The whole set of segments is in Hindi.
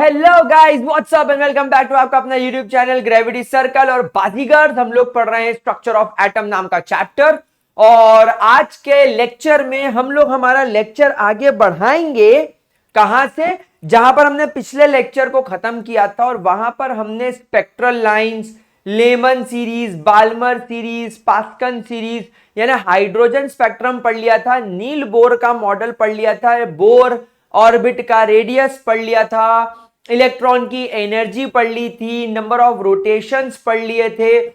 Hello guys, what's up and welcome back to आपका अपना यूट्यूब चैनल ग्रेविटी सर्कल। और बाजीगर हम लोग पढ़ रहे हैं स्ट्रक्चर ऑफ एटम नाम का चैप्टर। और आज के लेक्चर में हम लोग हमारा लेक्चर आगे बढ़ाएंगे। कहां से? जहां पर हमने पिछले लेक्चर को खत्म किया था और वहां पर हमने spectral lines, Lyman series, Balmer series, Paschen series यानी हाइड्रोजन स्पेक्ट्रम पढ़ लिया था, नील बोर का मॉडल पढ़ लिया था, बोर ऑर्बिट का रेडियस पढ़ लिया था, इलेक्ट्रॉन की एनर्जी पढ़ ली थी, नंबर ऑफ रोटेशंस पढ़ लिए थे,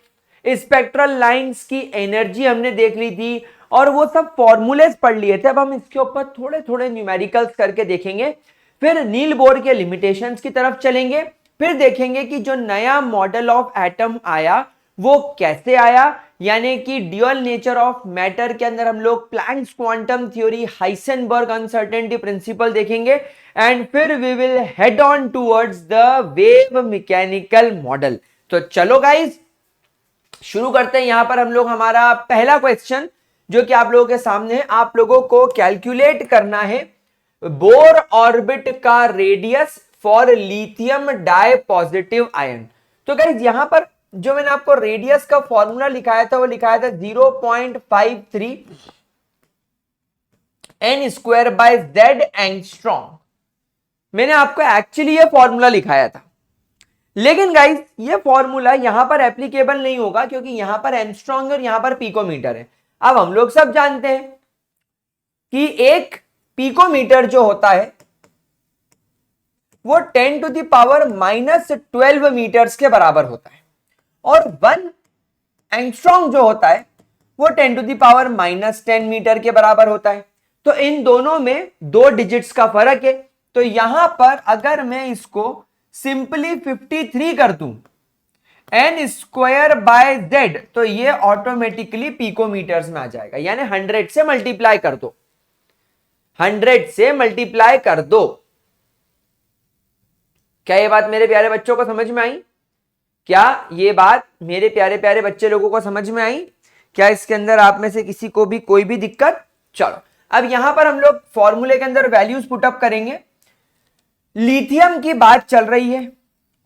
स्पेक्ट्रल लाइंस की एनर्जी हमने देख ली थी और वो सब फॉर्मूलेस पढ़ लिए थे। अब हम इसके ऊपर थोड़े थोड़े न्यूमेरिकल्स करके देखेंगे, फिर नील बोर के लिमिटेशंस की तरफ चलेंगे, फिर देखेंगे कि जो नया मॉडल ऑफ एटम आया वो कैसे आया, यानी कि ड्यूअल नेचर ऑफ मैटर के अंदर हम लोग Planck's quantum theory, Heisenberg uncertainty principle देखेंगे एंड फिर we will head on towards the wave mechanical model. तो चलो गाइस शुरू करते हैं। यहां पर हम लोग हमारा पहला क्वेश्चन जो कि आप लोगों के सामने है, आप लोगों को कैलकुलेट करना है बोर ऑर्बिट का radius for lithium di positive ion. तो गाइस यहां पर जो मैंने आपको रेडियस का फॉर्मूला लिखाया था वो लिखाया था 0.53 n square by z angstrom. मैंने आपको एक्चुअली ये फॉर्मूला लिखाया था, लेकिन गाइस ये फॉर्मूला यहां पर एप्लीकेबल नहीं होगा क्योंकि यहां पर एंगस्ट्रॉम और यहां पर पिकोमीटर है। अब हम लोग सब जानते हैं कि एक पिकोमीटर जो होता है वो 10⁻⁻12 मीटर्स के बराबर होता है और 1 एंगस्ट्रॉम जो होता है वो 10⁻⁻10 मीटर के बराबर होता है। तो इन दोनों में 2 डिजिट्स का फर्क है। तो यहां पर अगर मैं इसको सिंपली 53 कर दूं n स्क्वायर बाय z तो ये ऑटोमेटिकली पिकोमीटर्स में आ जाएगा, यानी 100 से मल्टीप्लाई कर दो, 100 से मल्टीप्लाई कर दो। क्या ये बात मेरे प्यारे बच्चों को समझ में आई? क्या ये बात मेरे प्यारे प्यारे बच्चे लोगों को समझ में आई? क्या इसके अंदर आप में से किसी को भी कोई भी दिक्कत? चलो अब यहां पर हम लोग फॉर्मूले के अंदर वैल्यूज पुटअप करेंगे। लिथियम की बात चल रही है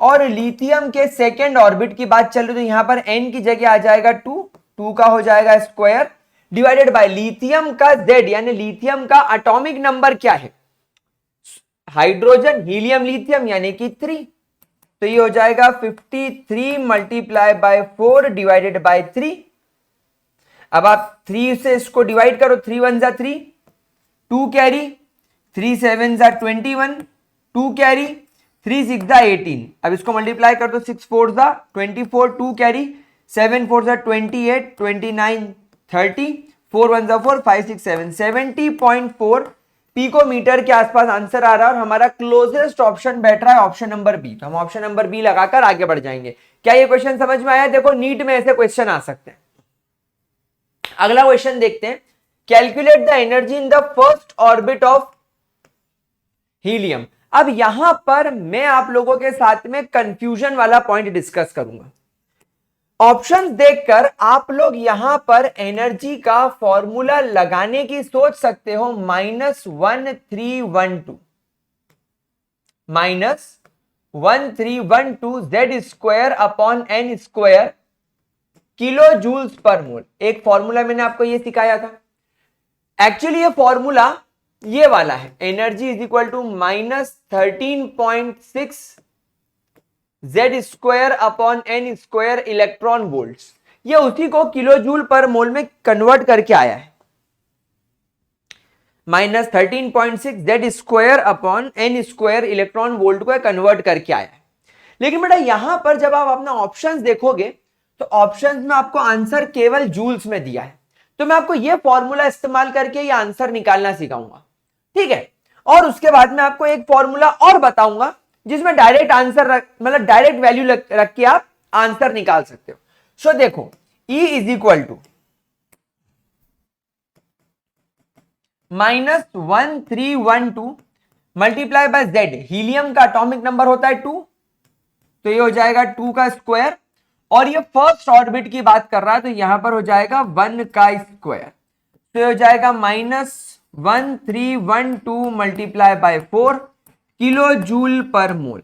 और लिथियम के सेकेंड ऑर्बिट की बात चल रही है, तो यहां पर n की जगह आ जाएगा 2 का हो जाएगा स्क्वायर डिवाइडेड बाय लिथियम का z, यानी लिथियम का एटॉमिक नंबर क्या है? हाइड्रोजन, हीलियम, लिथियम यानी कि 3। तो ये हो जाएगा 53 मल्टीप्लाई बाय 4 डिवाइडेड बाय 3। अब आप 3 से इसको डिवाइड करो, 3 1 जा 3, 2 कैरी, 3 7 जा 21, 2 कैरी, 3 6 जा 18। अब इसको मल्टीप्लाई कर दो, 6 4 जा 24, 2 कैरी, 7 4 जा 28, 29 30, 4 1 जा 4, 5 6 7, 70.4 पिकोमीटर के आसपास आंसर आ रहा है और हमारा क्लोजेस्ट ऑप्शन बैठ रहा है ऑप्शन नंबर बी। तो हम ऑप्शन नंबर बी लगाकर आगे बढ़ जाएंगे। क्या ये क्वेश्चन समझ में आया? देखो नीट में ऐसे क्वेश्चन आ सकते हैं। अगला क्वेश्चन देखते हैं, calculate the energy in the first orbit of helium. अब यहां पर मैं आप लोगों के साथ में कंफ्यूजन वाला पॉइंट डिस्कस करूंगा। ऑप्शन देखकर आप लोग यहां पर एनर्जी का फॉर्मूला लगाने की सोच सकते हो, -1312 z square upon n square kilo joules per mole. एक फॉर्मूला मैंने आपको ये सिखाया था। एक्चुअली ये फॉर्मूला ये वाला है, energy is equal to -13.6 z square upon n square electron volts. ये उसी को किलो जूल पर मोल में कन्वर्ट करके आया है। -13.6 z square upon n square electron volt को कन्वर्ट करके आया है। लेकिन बेटा यहां पर जब आप अपना ऑप्शंस देखोगे तो ऑप्शंस में आपको आंसर केवल जूल्स में दिया है। तो मैं आपको यह फॉर्मूला इस्तेमाल करके ये आंसर निकालना सिखाऊंगा, ठीक है? और उसके बाद में आपको एक फॉर्मूला और बताऊंगा जिसमें डायरेक्ट आंसर मतलब डायरेक्ट वैल्यू रख के आप आंसर निकाल सकते हो। सो देखो E is equal to -1312 multiply by Z। Helium का एटॉमिक नंबर होता है 2, तो ये हो जाएगा 2 का स्क्वायर और ये फर्स्ट ऑर्बिट की बात कर रहा है तो यहां पर हो जाएगा 1 का स्क्वायर। तो ये हो जाएगा -1312 मल्टीप्लाई बाय 4 किलो जूल पर मोल।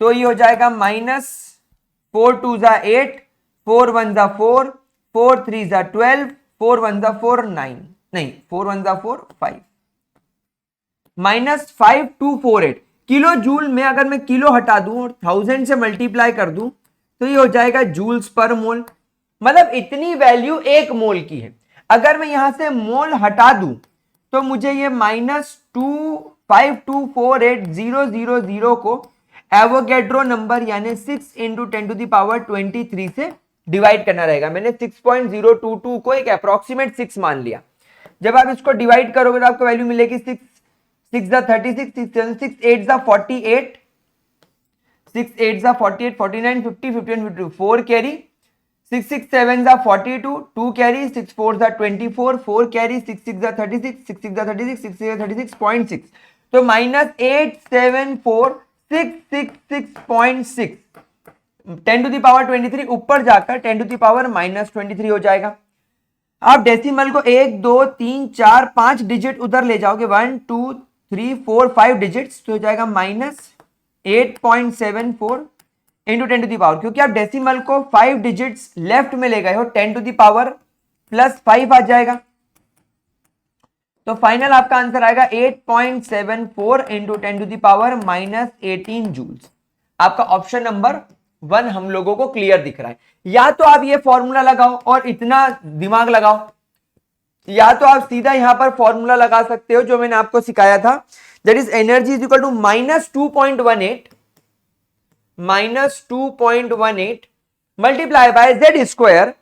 तो ये हो जाएगा -4 2 8, 4 1 4, 4 3 12, 4 1 4 9, नहीं 4 1 4 5, -5248 किलो जूल में अगर मैं किलो हटा दूं और 1000 से मल्टीप्लाई कर दूं तो ये हो जाएगा जूल्स पर मोल। मतलब इतनी वैल्यू एक मोल की है। अगर मैं यहां से मोल हटा दूं तो मुझे ये -25248000 को एवोगैड्रो नंबर यानी 6 × 10⁻23 से डिवाइड करना रहेगा। मैंने 6.022 को एक अप्रोक्सीमेट 6 मान लिया। जब आप इसको डिवाइड करोगे तो आपको वैल्यू मिलेगी 6 6 36, 6 7 6 8 48, 6 8 48, 49 50 51 52, 4 कैरी, 6 6 7 42, 2 कैरी, 6 4 24, 4 कैरी, 6 6 36, 6 6 36, 6 6 36.6, तो -874666.6 10⁻23 ऊपर जाकर 10⁻−23 हो जाएगा। आप डेसिमल को 1 2 3 4 5 डिजिट उधर ले जाओगे, 1 2 3 4 5 डिजिट्स, तो हो जाएगा -8.74 इंटू 10⁻, क्योंकि आप डेसिमल को 5 डिजिट्स लेफ्ट में ले गए हो, 10⁻+5 आ जाएगा। तो फाइनल आपका आंसर आएगा 8.74 इंटू 10⁻−18 जूल्स। आपका ऑप्शन नंबर 1 हम लोगों को क्लियर दिख रहा है। या तो आप ये फॉर्मूला लगाओ और इतना दिमाग लगाओ, या तो आप सीधा यहां पर फॉर्मूला लगा सकते हो जो मैंने आपको सिखाया था, that is energy is equal to -2.18 multiply by Z square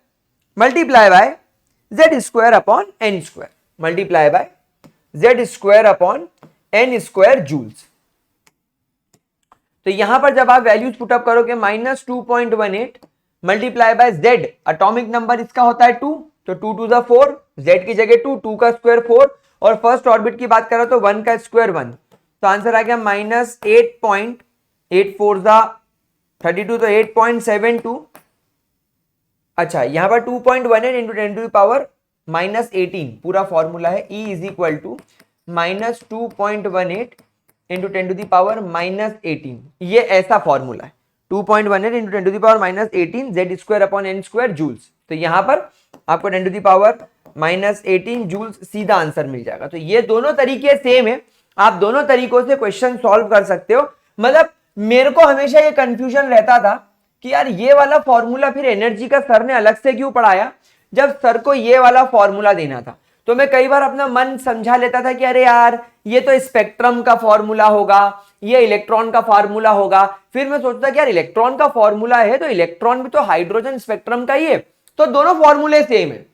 multiply by Z square upon N square multiply by Z square upon N square joules. तो यहां पर जब आप वैल्यूज पुटअप करोगे -2.18 multiply by Z, atomic number इसका होता है 2, तो 2 2 4, जेड की जगह 2, 2 का स्क्वायर 4, और फर्स्ट ऑर्बिट की बात करो तो 1 का स्क्वायर 1, तो आंसर आ गया -8.84 तो 8.72। अच्छा, यहां पर 2.18 इंटू 10⁻−18 पूरा फॉर्मूला है, E is equal to -2.18 into 10⁻−18, ये ऐसा फॉर्मूला है 2.18 into 10⁻−18 Z square upon N square joules. तो यहां पर आपको 10⁻−18 जूल्स सीधा आंसर मिल जाएगा। तो ये दोनों तरीके सेम है, आप दोनों तरीकों से क्वेश्चन सॉल्व कर सकते हो। मतलब मेरे को हमेशा ये कंफ्यूजन रहता था कि यार ये वाला फॉर्मूला फिर एनर्जी का सर ने अलग से क्यों पढ़ाया, जब सर को ये वाला फॉर्मूला देना था। तो मैं कई बार अपना मन समझा लेता था कि अरे यार ये तो स्पेक्ट्रम का फॉर्मूला होगा, ये इलेक्ट्रॉन का फॉर्मूला होगा। फिर मैं सोचता कि यार इलेक्ट्रॉन का फॉर्मूला है तो इलेक्ट्रॉन भी तो हाइड्रोजन स्पेक्ट्रम का ही है, तो दोनों फॉर्मूले सेम है।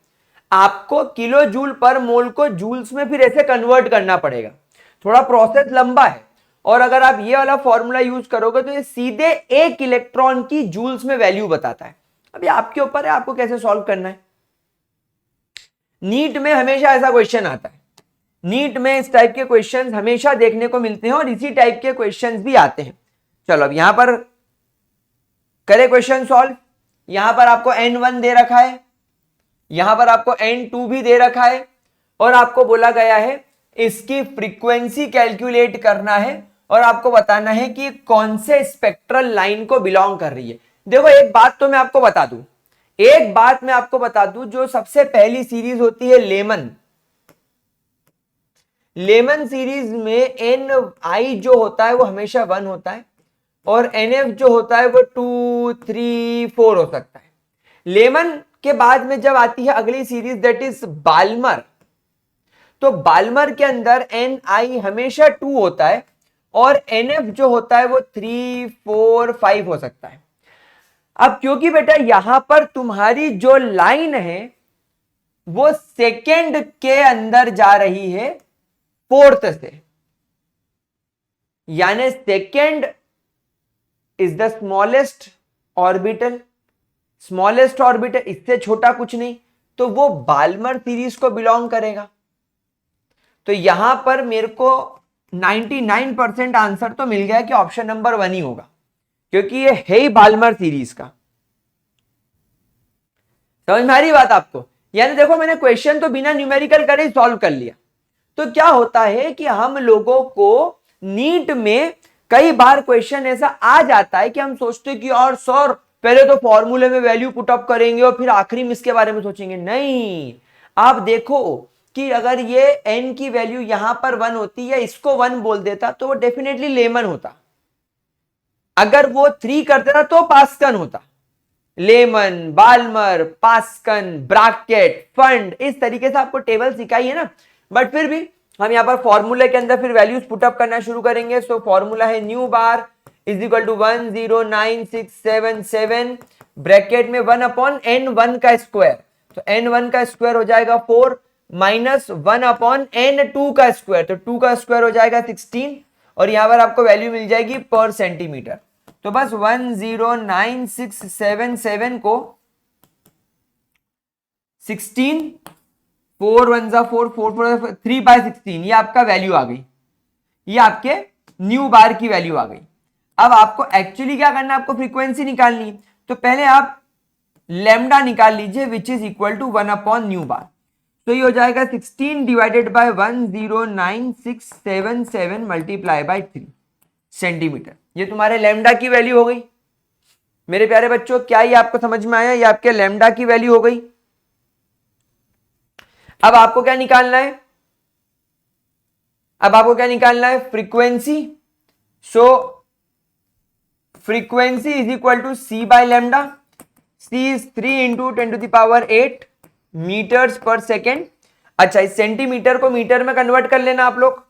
आपको किलो जूल पर मोल को जूल्स में फिर ऐसे कन्वर्ट करना पड़ेगा, थोड़ा प्रोसेस लंबा है। और अगर आप ये वाला फॉर्मूला यूज करोगे तो ये सीधे एक इलेक्ट्रॉन की जूल्स में वैल्यू बताता है। अभी आपके ऊपर है आपको कैसे सॉल्व करना है। नीट में हमेशा ऐसा क्वेश्चन आता है, नीट में इस टाइप के क्वेश्चंस हमेशा देखने को मिलते हैं और इसी टाइप के क्वेश्चंस भी आते हैं। चलो अब यहां पर करें क्वेश्चन सॉल्व। यहां पर आपको n1 दे रखा है, यहां पर आपको n2 भी दे रखा है, और आपको बोला गया है इसकी फ्रीक्वेंसी कैलकुलेट करना है और आपको बताना है कि कौन से स्पेक्ट्रल लाइन को बिलोंग कर रही है। देखो एक बात तो मैं आपको बता दूं, जो सबसे पहली सीरीज होती है लेमन सीरीज में ni जो होता है वो हमेशा 1 होता है और nf जो होता है वो 2 3 4 हो सकता है। लेमन के बाद में जब आती है अगली सीरीज दैट इज बाल्मर, तो बाल्मर के अंदर ni हमेशा 2 होता है और nf जो होता है वो 3 4 5 हो सकता है। अब क्योंकि बेटा यहां पर तुम्हारी जो लाइन है वो सेकेंड के अंदर जा रही है फोर्थ से, यानी second is the smallest orbital, इससे छोटा कुछ नहीं, तो वो बाल्मर सीरीज को बिलोंग करेगा। तो यहां पर मेरे को 99% आंसर तो मिल गया कि ऑप्शन नंबर 1 ही होगा, क्योंकि ये है ही बाल्मर सीरीज का। समझ में आ रही बात आपको? यानी देखो मैंने क्वेश्चन तो बिना न्यूमेरिकल करे ही सॉल्व कर लिया। तो क्या होता है कि हम लोगों को नीट में कई बार क्वेश्चन ऐसा आ जाता है कि हम सोचते हैं कि और सर पहले तो फॉर्मूले में वैल्यू पुट अप करेंगे और फिर आखिरी में इसके बारे में सोचेंगे। नहीं, आप देखो कि अगर ये n की वैल्यू यहां पर 1 होती या इसको 1 बोल देता तो वो डेफिनेटली लेमन होता, अगर वो 3 कर देता तो पास्कन होता। लेमन, बाल्मर, पास्कन, ब्रैकेट, फंड, इस तरीके से आपको टेबल सिखाई है ना। बट फिर भी हम यहाँ पर फॉर्मूले के अंदर फिर वैल्यूज पुटअप करना शुरू करेंगे। सो फॉर्मूला है nu bar is equal to 109677 bracket में 1 अपॉन n1 का स्क्वायर, तो n1 का स्क्वायर हो जाएगा 4 माइनस 1 अपॉन n2 का स्क्वायर, तो 2 का स्क्वायर हो जाएगा 16 और यहां पर आपको वैल्यू मिल जाएगी पर सेंटीमीटर। तो बस 109677 को 16 4 1 4 4 4 3/16 ये आपका वैल्यू आ गई, ये आपके न्यू बार की वैल्यू आ गई। अब आपको एक्चुअली क्या करना है, आपको फ्रीक्वेंसी निकालनी है। तो पहले आप लैम्डा निकाल लीजिए which is equal to 1 upon nu bar. तो ये हो जाएगा 16 divided by 109677 multiply by 3 centimetre. ये तुम्हारे लैम्डा की वैल्यू हो गई। मेरे प्यारे बच्चों, क्या ये आपको समझ में आया? ये आपके लैम्डा की वैल्यू हो गई। अब आपको क्या निकालना है? अब आपको क्या निकालना है? Frequency. So frequency is equal to C by lambda. C is 3 into 10⁸ metres per second. अच्छा, इस सेंटीमीटर को मीटर में कन्वर्ट कर लेना आप लोग,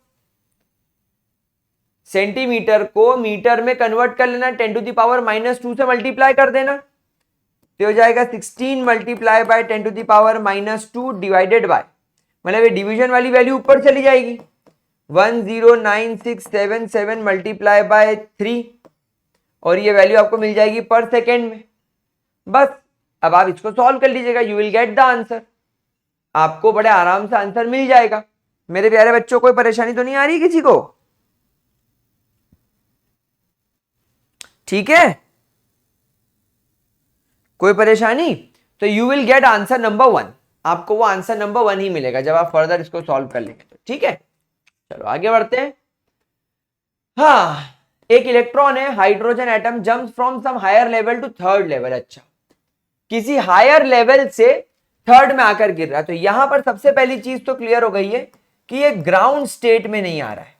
सेंटीमीटर को मीटर में कन्वर्ट कर लेना, 10⁻⁻2 से मल्टीप्लाई कर देना, तो हो जाएगा 16 मल्टीप्लाई बाय 10⁻⁻2 डिवाइडेड बाय, मतलब ये डिवीजन वाली वैल्यू ऊपर चली जाएगी, 109677 मल्टीप्लाई बाय 3 और ये वैल्यू आपको मिल जाएगी पर सेकेंड में। बस अब आप इसको सॉल्व कर लीजिएगा, you will get the answer. आपको बड़े आराम से आंसर मिल जाएगा। मेरे प्यारे बच्चों, कोई परेशानी तो नहीं आ रही किसी को? ठीक है, कोई परेशानी? तो you will get answer number 1। आपको वो आंसर नंबर 1 ही मिलेगा जब आप फर्दर इसको सॉल्व कर लेंगे तो। ठीक है, चलो आगे बढ़ते हैं। हाँ, एक इलेक्ट्रॉन है, hydrogen atom jumps from some higher level to third level. अच्छा, किसी हायर लेवल से थर्ड में आकर गिर रहा है। तो यहां पर सबसे पहली चीज तो क्लियर हो गई है कि ये ग्राउंड स्टेट में नहीं आ रहा है,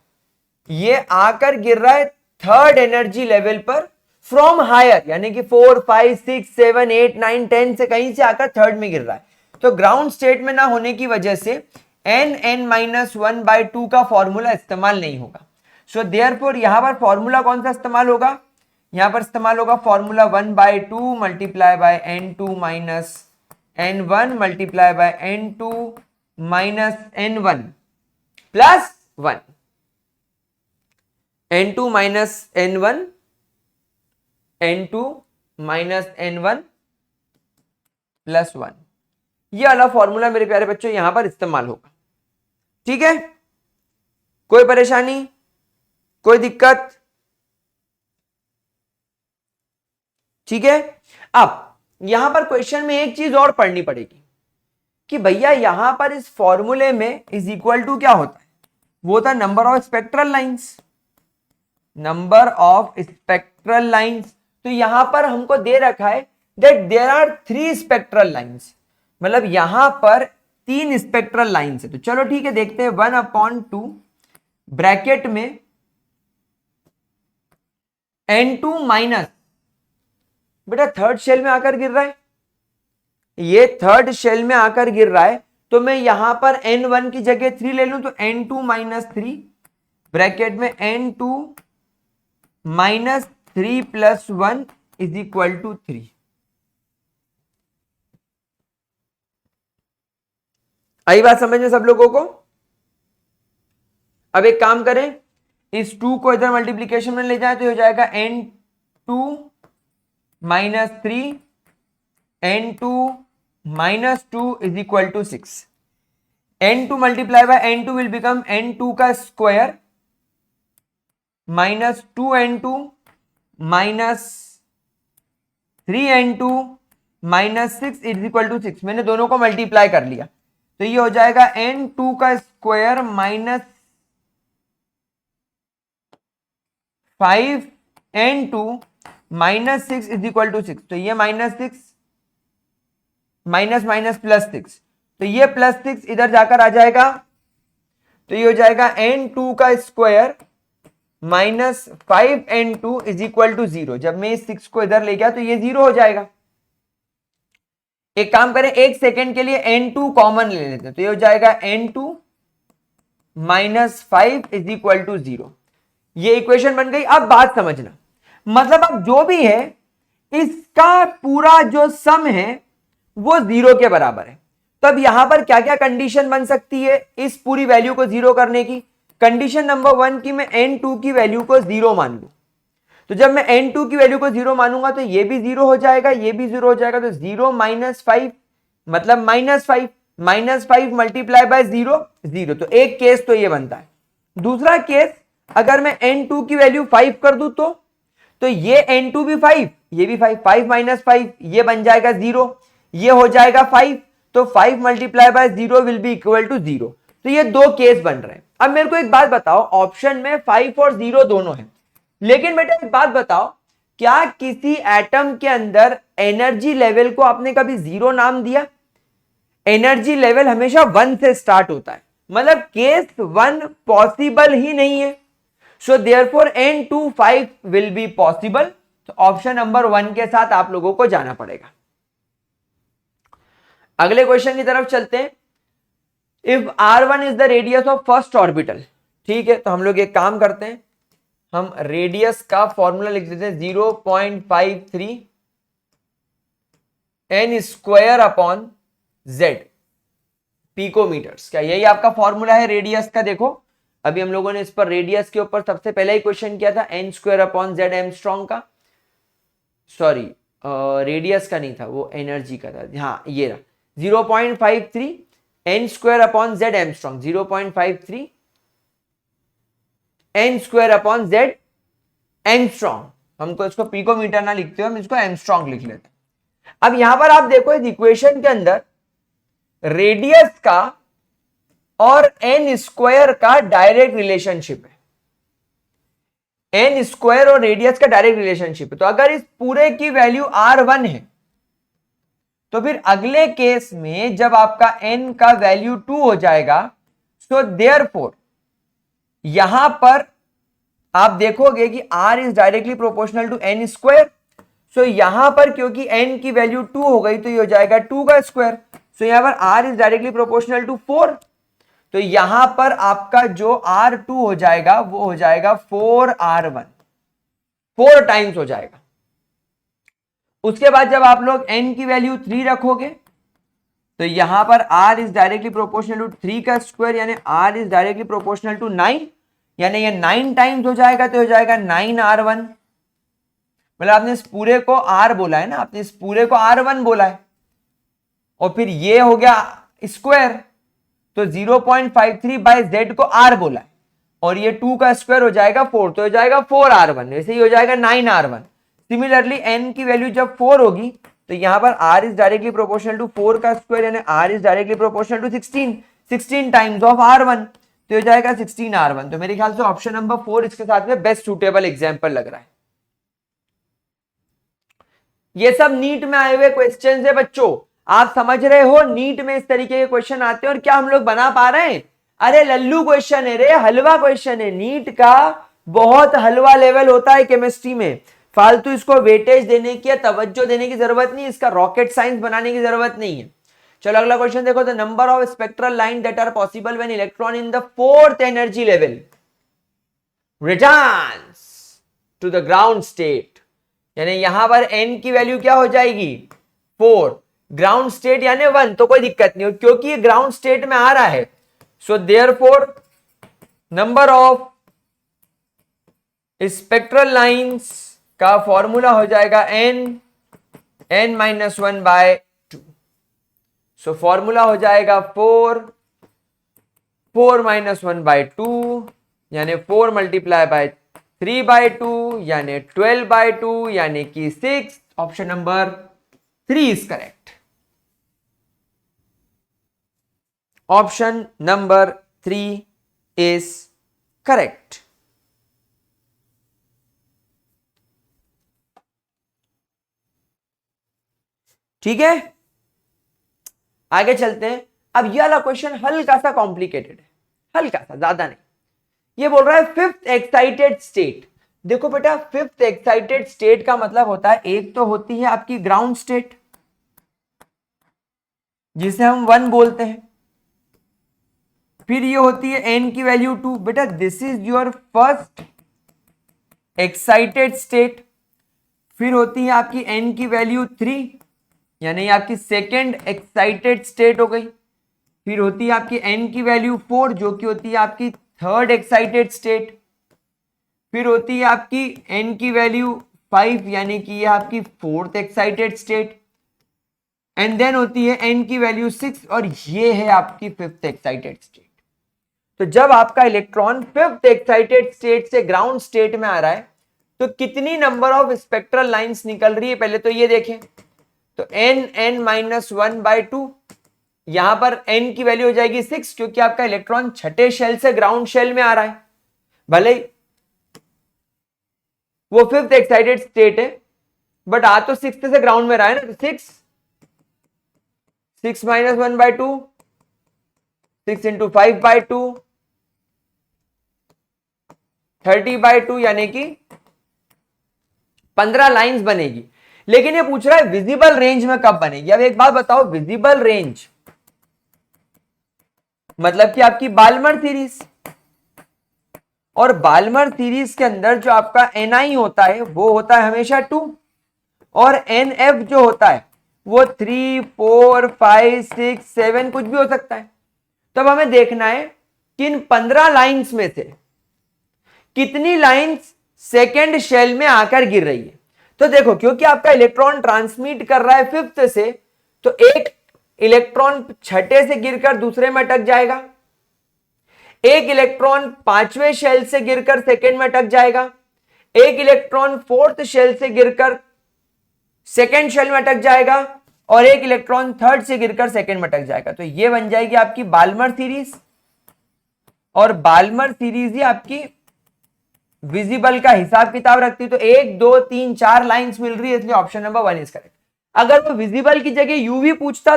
ये आकर गिर रहा है थर्ड एनर्जी लेवल पर फ्रॉम हायर, यानी कि 4 5 6 7 8 9 10 से कहीं से आकर थर्ड में गिर रहा है। तो ग्राउंड स्टेट में ना होने की वजह से n(n-1/2) का फॉर्मूला इस्तेमाल नहीं होगा। सो देयरफॉर यहां पर फॉर्मूला कौन सा इस्तेमाल होगा? यहां पर इस्तेमाल होगा formula 1/2 multiply by n2 minus n1 multiply by n2 minus n1 plus 1, n2 minus n1 n2 minus n1 plus 1, ये वाला फॉर्मूला मेरे प्यारे बच्चों यहां पर इस्तेमाल होगा। ठीक है, कोई परेशानी, कोई दिक्कत? ठीक है, अब यहां पर क्वेश्चन में एक चीज और पढ़नी पड़ेगी कि भैया यहां पर इस फॉर्मूले में इज इक्वल टू क्या होता है? वो था number of spectral lines, number of spectral lines. तो यहां पर हमको दे रखा है that there are 3 spectral lines, मतलब यहां पर 3 स्पेक्ट्रल लाइंस है। तो चलो ठीक है, देखते हैं 1/2 ब्रैकेट में n2 माइनस, बेटा थर्ड शेल में आकर गिर रहा है, ये थर्ड शेल में आकर गिर रहा है, तो मैं यहां पर n1 की जगह 3 ले लूं, तो n2 माइनस 3 ब्रैकेट में n2 minus 3 plus 1 is equal to 3। आई बात समझ में सब लोगों को? अब एक काम करें, इस 2 को इधर मल्टीप्लीकेशन में ले जाए तो हो जाएगा n2 minus 3 n2 minus 2 is equal to 6। n2 multiply by n2 will become n2 का square minus 2n2 minus 3n2 minus 6 is equal to 6। मैंने दोनों को मल्टीप्लाई कर लिया, तो ये हो जाएगा n2 का square minus 5n2 -6 is equal to 6, तो ये -6 माइनस माइनस +6, तो ये +6 इधर जाकर आ जाएगा, तो ये हो जाएगा n2 का square -5n2 is equal to 0। जब मैं इस 6 को इधर ले गया तो ये 0 हो जाएगा। एक काम करें, एक सेकेंड के लिए n2 कॉमन ले लेते हैं, तो ये हो जाएगा n2 -5 इज इक्वल टू 0। ये इक्वेशन बन गई। अब बात समझना, मतलब अब जो भी है इसका पूरा जो सम है वो 0 के बराबर है। तब यहां पर क्या क्या कंडीशन बन सकती है इस पूरी वैल्यू को 0 करने की? कंडीशन नंबर 1 की मैं n2 की वैल्यू को 0 मान लूं, तो जब मैं n2 की वैल्यू को 0 मानूंगा तो ये भी 0 हो जाएगा, ये भी 0 हो जाएगा, तो 0 -5 मतलब -5, -5 मल्टीप्लाई बाय 0 0। तो एक केस तो ये बनता है। दूसरा केस, अगर मैं n2 की वैल्यू 5 कर दूं तो ये n2 भी 5, ये भी 5, 5 - 5 ये बन जाएगा 0, ये हो जाएगा 5, तो 5 multiply by 0 will be equal to 0। तो ये दो केस बन रहे हैं। अब मेरे को एक बात बताओ, ऑप्शन में 5 और 0 दोनों है, लेकिन बेटा एक बात बताओ, क्या किसी एटम के अंदर एनर्जी लेवल को आपने कभी 0 नाम दिया? एनर्जी लेवल हमेशा 1 से स्टार्ट होता है, मतलब केस 1 पॉसिबल ही नहीं है। So therefore n2 5 will be possible. तो ऑप्शन नंबर 1 के साथ आप लोगों को जाना पड़ेगा। अगले क्वेश्चन की तरफ चलते हैं। If r1 is the radius of first orbital, ठीक है, तो हम लोग एक काम करते हैं, हम रेडियस का फॉर्मूला लिख देते हैं 0.53 n square upon z picometres. क्या यही आपका फॉर्मूला है रेडियस का? देखो अभी हम लोगों ने इस पर रेडियस के ऊपर सबसे पहले ही क्वेश्चन किया था, n square upon z Armstrong का, सॉरी रेडियस का नहीं था, वो एनर्जी का था। हाँ ये रहा 0.53 n square upon z Armstrong, 0.53 n square upon z Armstrong. हमको इसको पिकोमीटर ना लिखते हो, हम इसको एमस्ट्रॉन्ग लिख लेते हैं। अब यहां पर आप देखो इस इक्वेशन के अंदर रेडियस का और n स्क्वायर का डायरेक्ट रिलेशनशिप है, n स्क्वायर और रेडियस का डायरेक्ट रिलेशनशिप है। तो अगर इस पूरे की वैल्यू r1 है तो फिर अगले केस में जब आपका n का वैल्यू 2 हो जाएगा, सो देयरफॉर यहां पर आप देखोगे कि r is directly proportional to n square. So यहां पर क्योंकि n की वैल्यू 2 हो गई तो ये हो जाएगा 2 का स्क्वायर। सो यहां पर r is directly proportional to 4, तो यहां पर आपका जो r2 हो जाएगा वो हो जाएगा 4r1, 4 टाइम्स हो जाएगा। उसके बाद जब आप लोग n की वैल्यू 3 रखोगे तो यहां पर r is directly proportional to 3 का स्क्वायर, यानी r is directly proportional to 9, यानी ये 9 टाइम्स हो जाएगा, तो हो जाएगा 9r1। मतलब आपने इस पूरे को r बोला है ना, आपने इस पूरे को r1 बोला है, और फिर ये हो गया स्क्वायर, तो 0.53 बाय z को r बोला है, और ये 2 का स्क्वायर हो जाएगा 4, तो हो जाएगा 4r1, वैसे ही हो जाएगा 9r1। सिमिलरली n की वैल्यू जब 4 होगी तो यहां पर r is directly proportional to 4 का स्क्वायर, यानी r is directly proportional to 16 times of r1, तो हो जाएगा 16r1। तो मेरे ख्याल से ऑप्शन नंबर 4 इसके साथ में बेस्ट सुटेबल एग्जांपल लग रहा है। ये सब नीट में आए हुए क्वेश्चन है बच्चों, आप समझ रहे हो, नीट में इस तरीके के क्वेश्चन आते हैं और क्या हम लोग बना पा रहे हैं? अरे लल्लू क्वेश्चन है रे, हलवा क्वेश्चन है। नीट का बहुत हलवा लेवल होता है केमिस्ट्री में, फालतू इसको वेटेज देने की या तवज्जो देने की जरूरत नहीं, इसका रॉकेट साइंस बनाने की जरूरत नहीं है। चलो अगला क्वेश्चन देखो, the number of spectral line that are possible when electron in the 4th energy level returns to the ground state, यानी यहां पर n की वैल्यू क्या हो जाएगी 4, ग्राउंड स्टेट यानी 1, तो कोई दिक्कत नहीं हो क्योंकि ये ग्राउंड स्टेट में आ रहा है। So therefore number of spectral lines का फॉर्मूला हो जाएगा n-1 बाय 2। सो फॉर्मूला हो जाएगा 4 -1 बाय 2, यानी 4 मल्टीप्लाई बाय 3 बाय 2, यानी 12 बाय 2, यानी कि 6। Option number 3 is correct. Option number 3 is correct. ठीक है, आगे चलते हैं। अब ये वाला क्वेश्चन हल्का सा कॉम्प्लिकेटेड है, हल्का सा, ज्यादा नहीं। ये बोल रहा है फिफ्थ एक्साइटेड स्टेट। देखो बेटा, फिफ्थ एक्साइटेड स्टेट का मतलब होता है, एक तो होती है आपकी ग्राउंड स्टेट जिसे हम 1 बोलते हैं, फिर ये होती है n की वैल्यू 2। बेटा this is your first excited state. फिर होती है आपकी n की वैल्यू 3, यानी आपकी सेकेंड एक्साइटेड स्टेट हो गई। फिर होती है आपकी n की वैल्यू 4 जो कि होती है आपकी थर्ड एक्साइटेड स्टेट। फिर होती है आपकी n की वैल्यू 5 यानी कि ये आपकी fourth excited state. And then होती है n की वैल्यू 6 और ये है आपकी फिफ्थ एक्साइटेड स्टेट। तो जब आपका इलेक्ट्रॉन फिफ्थ एक्साइटेड स्टेट से ग्राउंड स्टेट में आ रहा है तो कितनी नंबर ऑफ स्पेक्ट्रल लाइंस निकल रही है, पहले तो ये देखें। तो n(n-1/2), यहां पर n की वैल्यू हो जाएगी 6 क्योंकि आपका इलेक्ट्रॉन छठे शेल से ग्राउंड शेल में आ रहा है। भले ही वो फिफ्थ एक्साइटेड स्टेट है बट आ तो सिक्स से ग्राउंड में रहा है ना, तो 6 - 1/2, 6 × 5/2, 30/2 यानी कि 15 लाइंस बनेगी। लेकिन ये पूछ रहा है विजिबल रेंज में कब बनेगी। अब एक बात बताओ, विजिबल रेंज मतलब कि आपकी बाल्मर सीरीज, और बाल्मर सीरीज के अंदर जो आपका Ni होता है वो होता है हमेशा 2, और Nf जो होता है वो 3, 4, 5, 6, 7 कुछ भी हो सकता है। तब हमें देखना है कि इन 15 लाइंस में से कितनी लाइंस सेकेंड शेल में आकर गिर रही है। तो देखो, क्योंकि आपका इलेक्ट्रॉन ट्रांसमिट कर रहा है फिफ्थ से, तो एक इलेक्ट्रॉन छठे से गिरकर दूसरे में अटक जाएगा, एक इलेक्ट्रॉन पांचवें शेल से गिरकर सेकेंड में अटक जाएगा, एक इलेक्ट्रॉन फोर्थ शेल से गिरकर सेकेंड शेल में अटक जाएगा, और एक इलेक्ट्रॉन थर्ड से गिरकर सेकेंड में अटक जाएगा। तो ये बन जाएगी आपकी बाल्मर सीरीज, और बाल्मर सीरीज ही आपकी विजिबल का हिसाब किताब रखती है। तो 1, 2, 3, 4 लाइंस मिल रही है, इसलिए ऑप्शन नंबर 1 इज करेक्ट। अगर वो विजिबल की जगह यूवी पूछता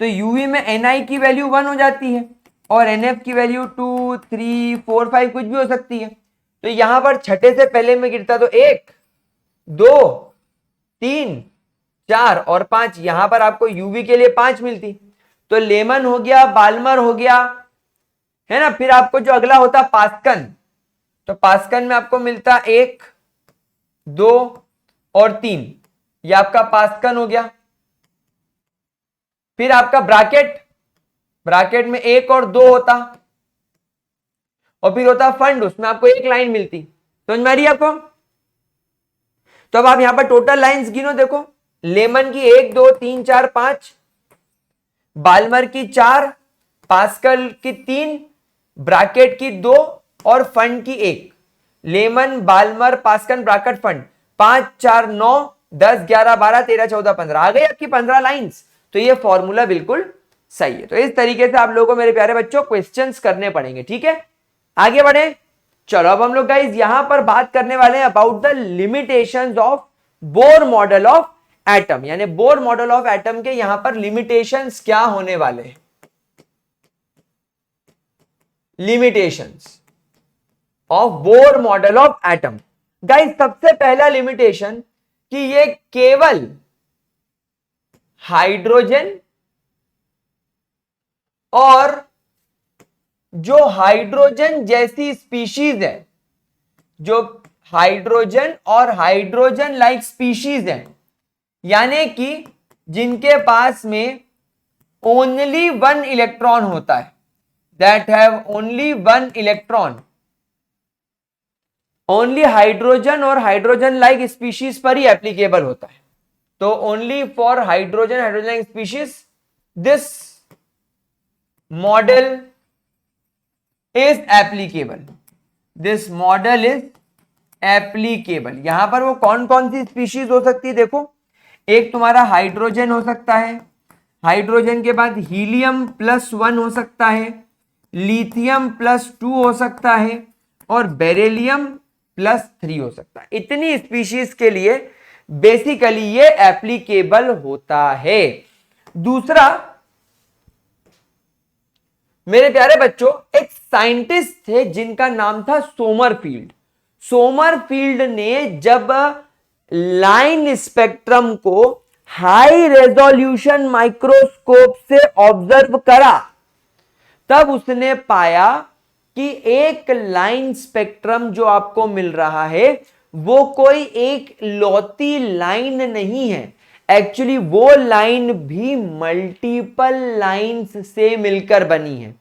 तो यूवी में Ni की वैल्यू 1 हो जाती है और Nf की वैल्यू 2, 3, 4, 5 कुछ भी हो सकती है। तो यहां पर छठे से पहले में गिरता तो 1, 2, 3, 4 और 5, यहां पर आपको यूवी के लिए 5 मिलती। तो लेमन हो गया, बाल्मर हो गया, है ना। फिर आपको जो अगला होता पास्कन, तो पास्कन में आपको मिलता 1, 2 और 3, ये आपका पास्कन हो गया। फिर आपका ब्रैकेट, ब्रैकेट में 1 और 2 होता, और फिर होता फंड, उसमें आपको 1 लाइन मिलती। समझ में आ रही है आपको। तो अब आप यहां पर टोटल लाइंस गिनो, देखो लेमन की 1, 2, 3, 4, 5, बाल्मर की 4, पास्कल की 3, ब्रैकेट की 2 और फंड की 1। Lyman, Balmer, Pascal, Brackett, Pfund, 5, 4, 9, 10, 11, 12, 13, 14, 15 आ गई आपकी 15 लाइंस। तो ये फॉर्मूला बिल्कुल सही है। तो इस तरीके से आप लोगों को मेरे प्यारे बच्चों क्वेश्चंस करने पड़ेंगे, ठीक है। आगे बढ़े, चलो अब हम लोग गाइस यहां पर बात करने वाले हैं about the limitations of Bohr model of atom, यानी बोर मॉडल ऑफ एटम के यहां पर लिमिटेशंस क्या होने वाले हैं। Limitations of Bohr model of atom. Guys सबसे पहला लिमिटेशन कि ये केवल हाइड्रोजन और जो हाइड्रोजन जैसी स्पीशीज है, जो हाइड्रोजन और हाइड्रोजन लाइक स्पीशीज है, यानी कि जिनके पास में ओनली 1 इलेक्ट्रॉन होता है, that have only 1 electron, only hydrogen और हाइड्रोजन लाइक स्पीशीज पर ही एप्लीकेबल होता है। तो only for hydrogen, hydrogen like species this model is applicable, this model is applicable. यहां पर वो कौन कौन सी स्पीशीज हो सकती है, देखो एक तुम्हारा हाइड्रोजन हो सकता है, हाइड्रोजन के बाद हीलियम +1 हो सकता है, लिथियम +2 हो सकता है, और बेरिलियम +3 हो सकता है। इतनी स्पीशीज के लिए बेसिकली ये एप्लीकेबल होता है। दूसरा, मेरे प्यारे बच्चों, एक साइंटिस्ट थे जिनका नाम था सोमरफील्ड। सोमरफील्ड ने जब लाइन स्पेक्ट्रम को हाई रेजोल्यूशन माइक्रोस्कोप से ऑब्जर्व करा, तब उसने पाया कि एक लाइन स्पेक्ट्रम जो आपको मिल रहा है वो कोई एक लौती लाइन नहीं है। एक्चुअली वो लाइन भी मल्टीपल लाइंस से मिलकर बनी है।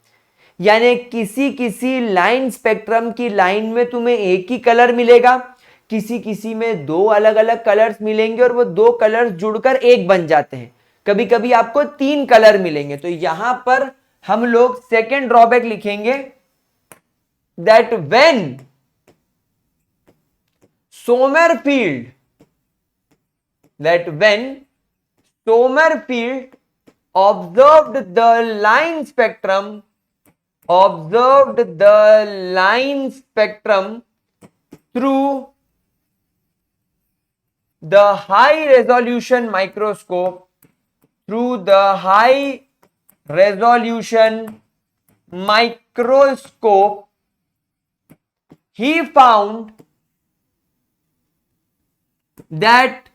यानी किसी किसी लाइन स्पेक्ट्रम की लाइन में तुम्हें एक ही कलर मिलेगा, किसी किसी में दो अलग अलग कलर्स मिलेंगे और वो दो कलर्स जुड़कर एक बन जाते हैं। कभी कभी आपको तीन कलर मिलेंगे। तो यहां पर हम लोग सेकेंड ड्रॉबैक लिखेंगे, that when Sommerfeld observed the line spectrum through the high resolution microscope, he found that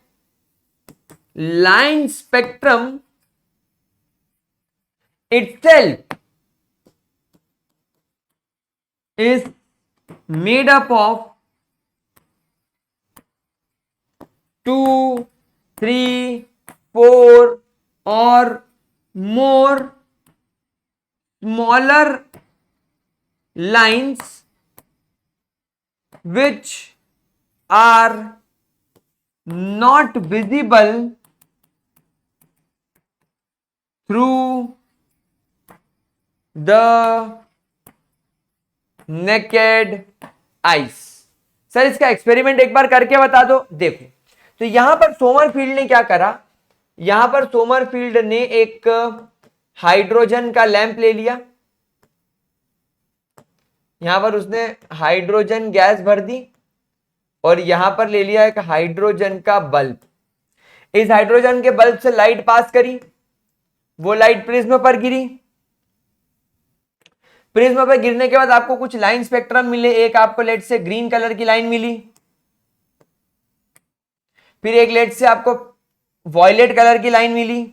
line spectrum itself is made up of 2, 3, 4 or more smaller lines which are not visible through the naked eyes। Sir इसका एक्सपेरिमेंट एक बार करके बता दो। देखो, तो यहां पर सोमरफील्ड ने क्या करा, यहां पर सोमरफील्ड ने एक हाइड्रोजन का लैंप ले लिया, यहां पर उसने हाइड्रोजन गैस भर दी और यहां पर ले लिया एक हाइड्रोजन का बल्ब। इस हाइड्रोजन के बल्ब से लाइट पास करी, वो लाइट प्रिज्म पर गिरी। प्रिज्म पर गिरने के बाद आपको कुछ लाइन स्पेक्ट्रम मिले। एक आपको लेट से ग्रीन कलर की लाइन मिली, फिर एक लेट से आपको वॉयलेट कलर की लाइन मिली,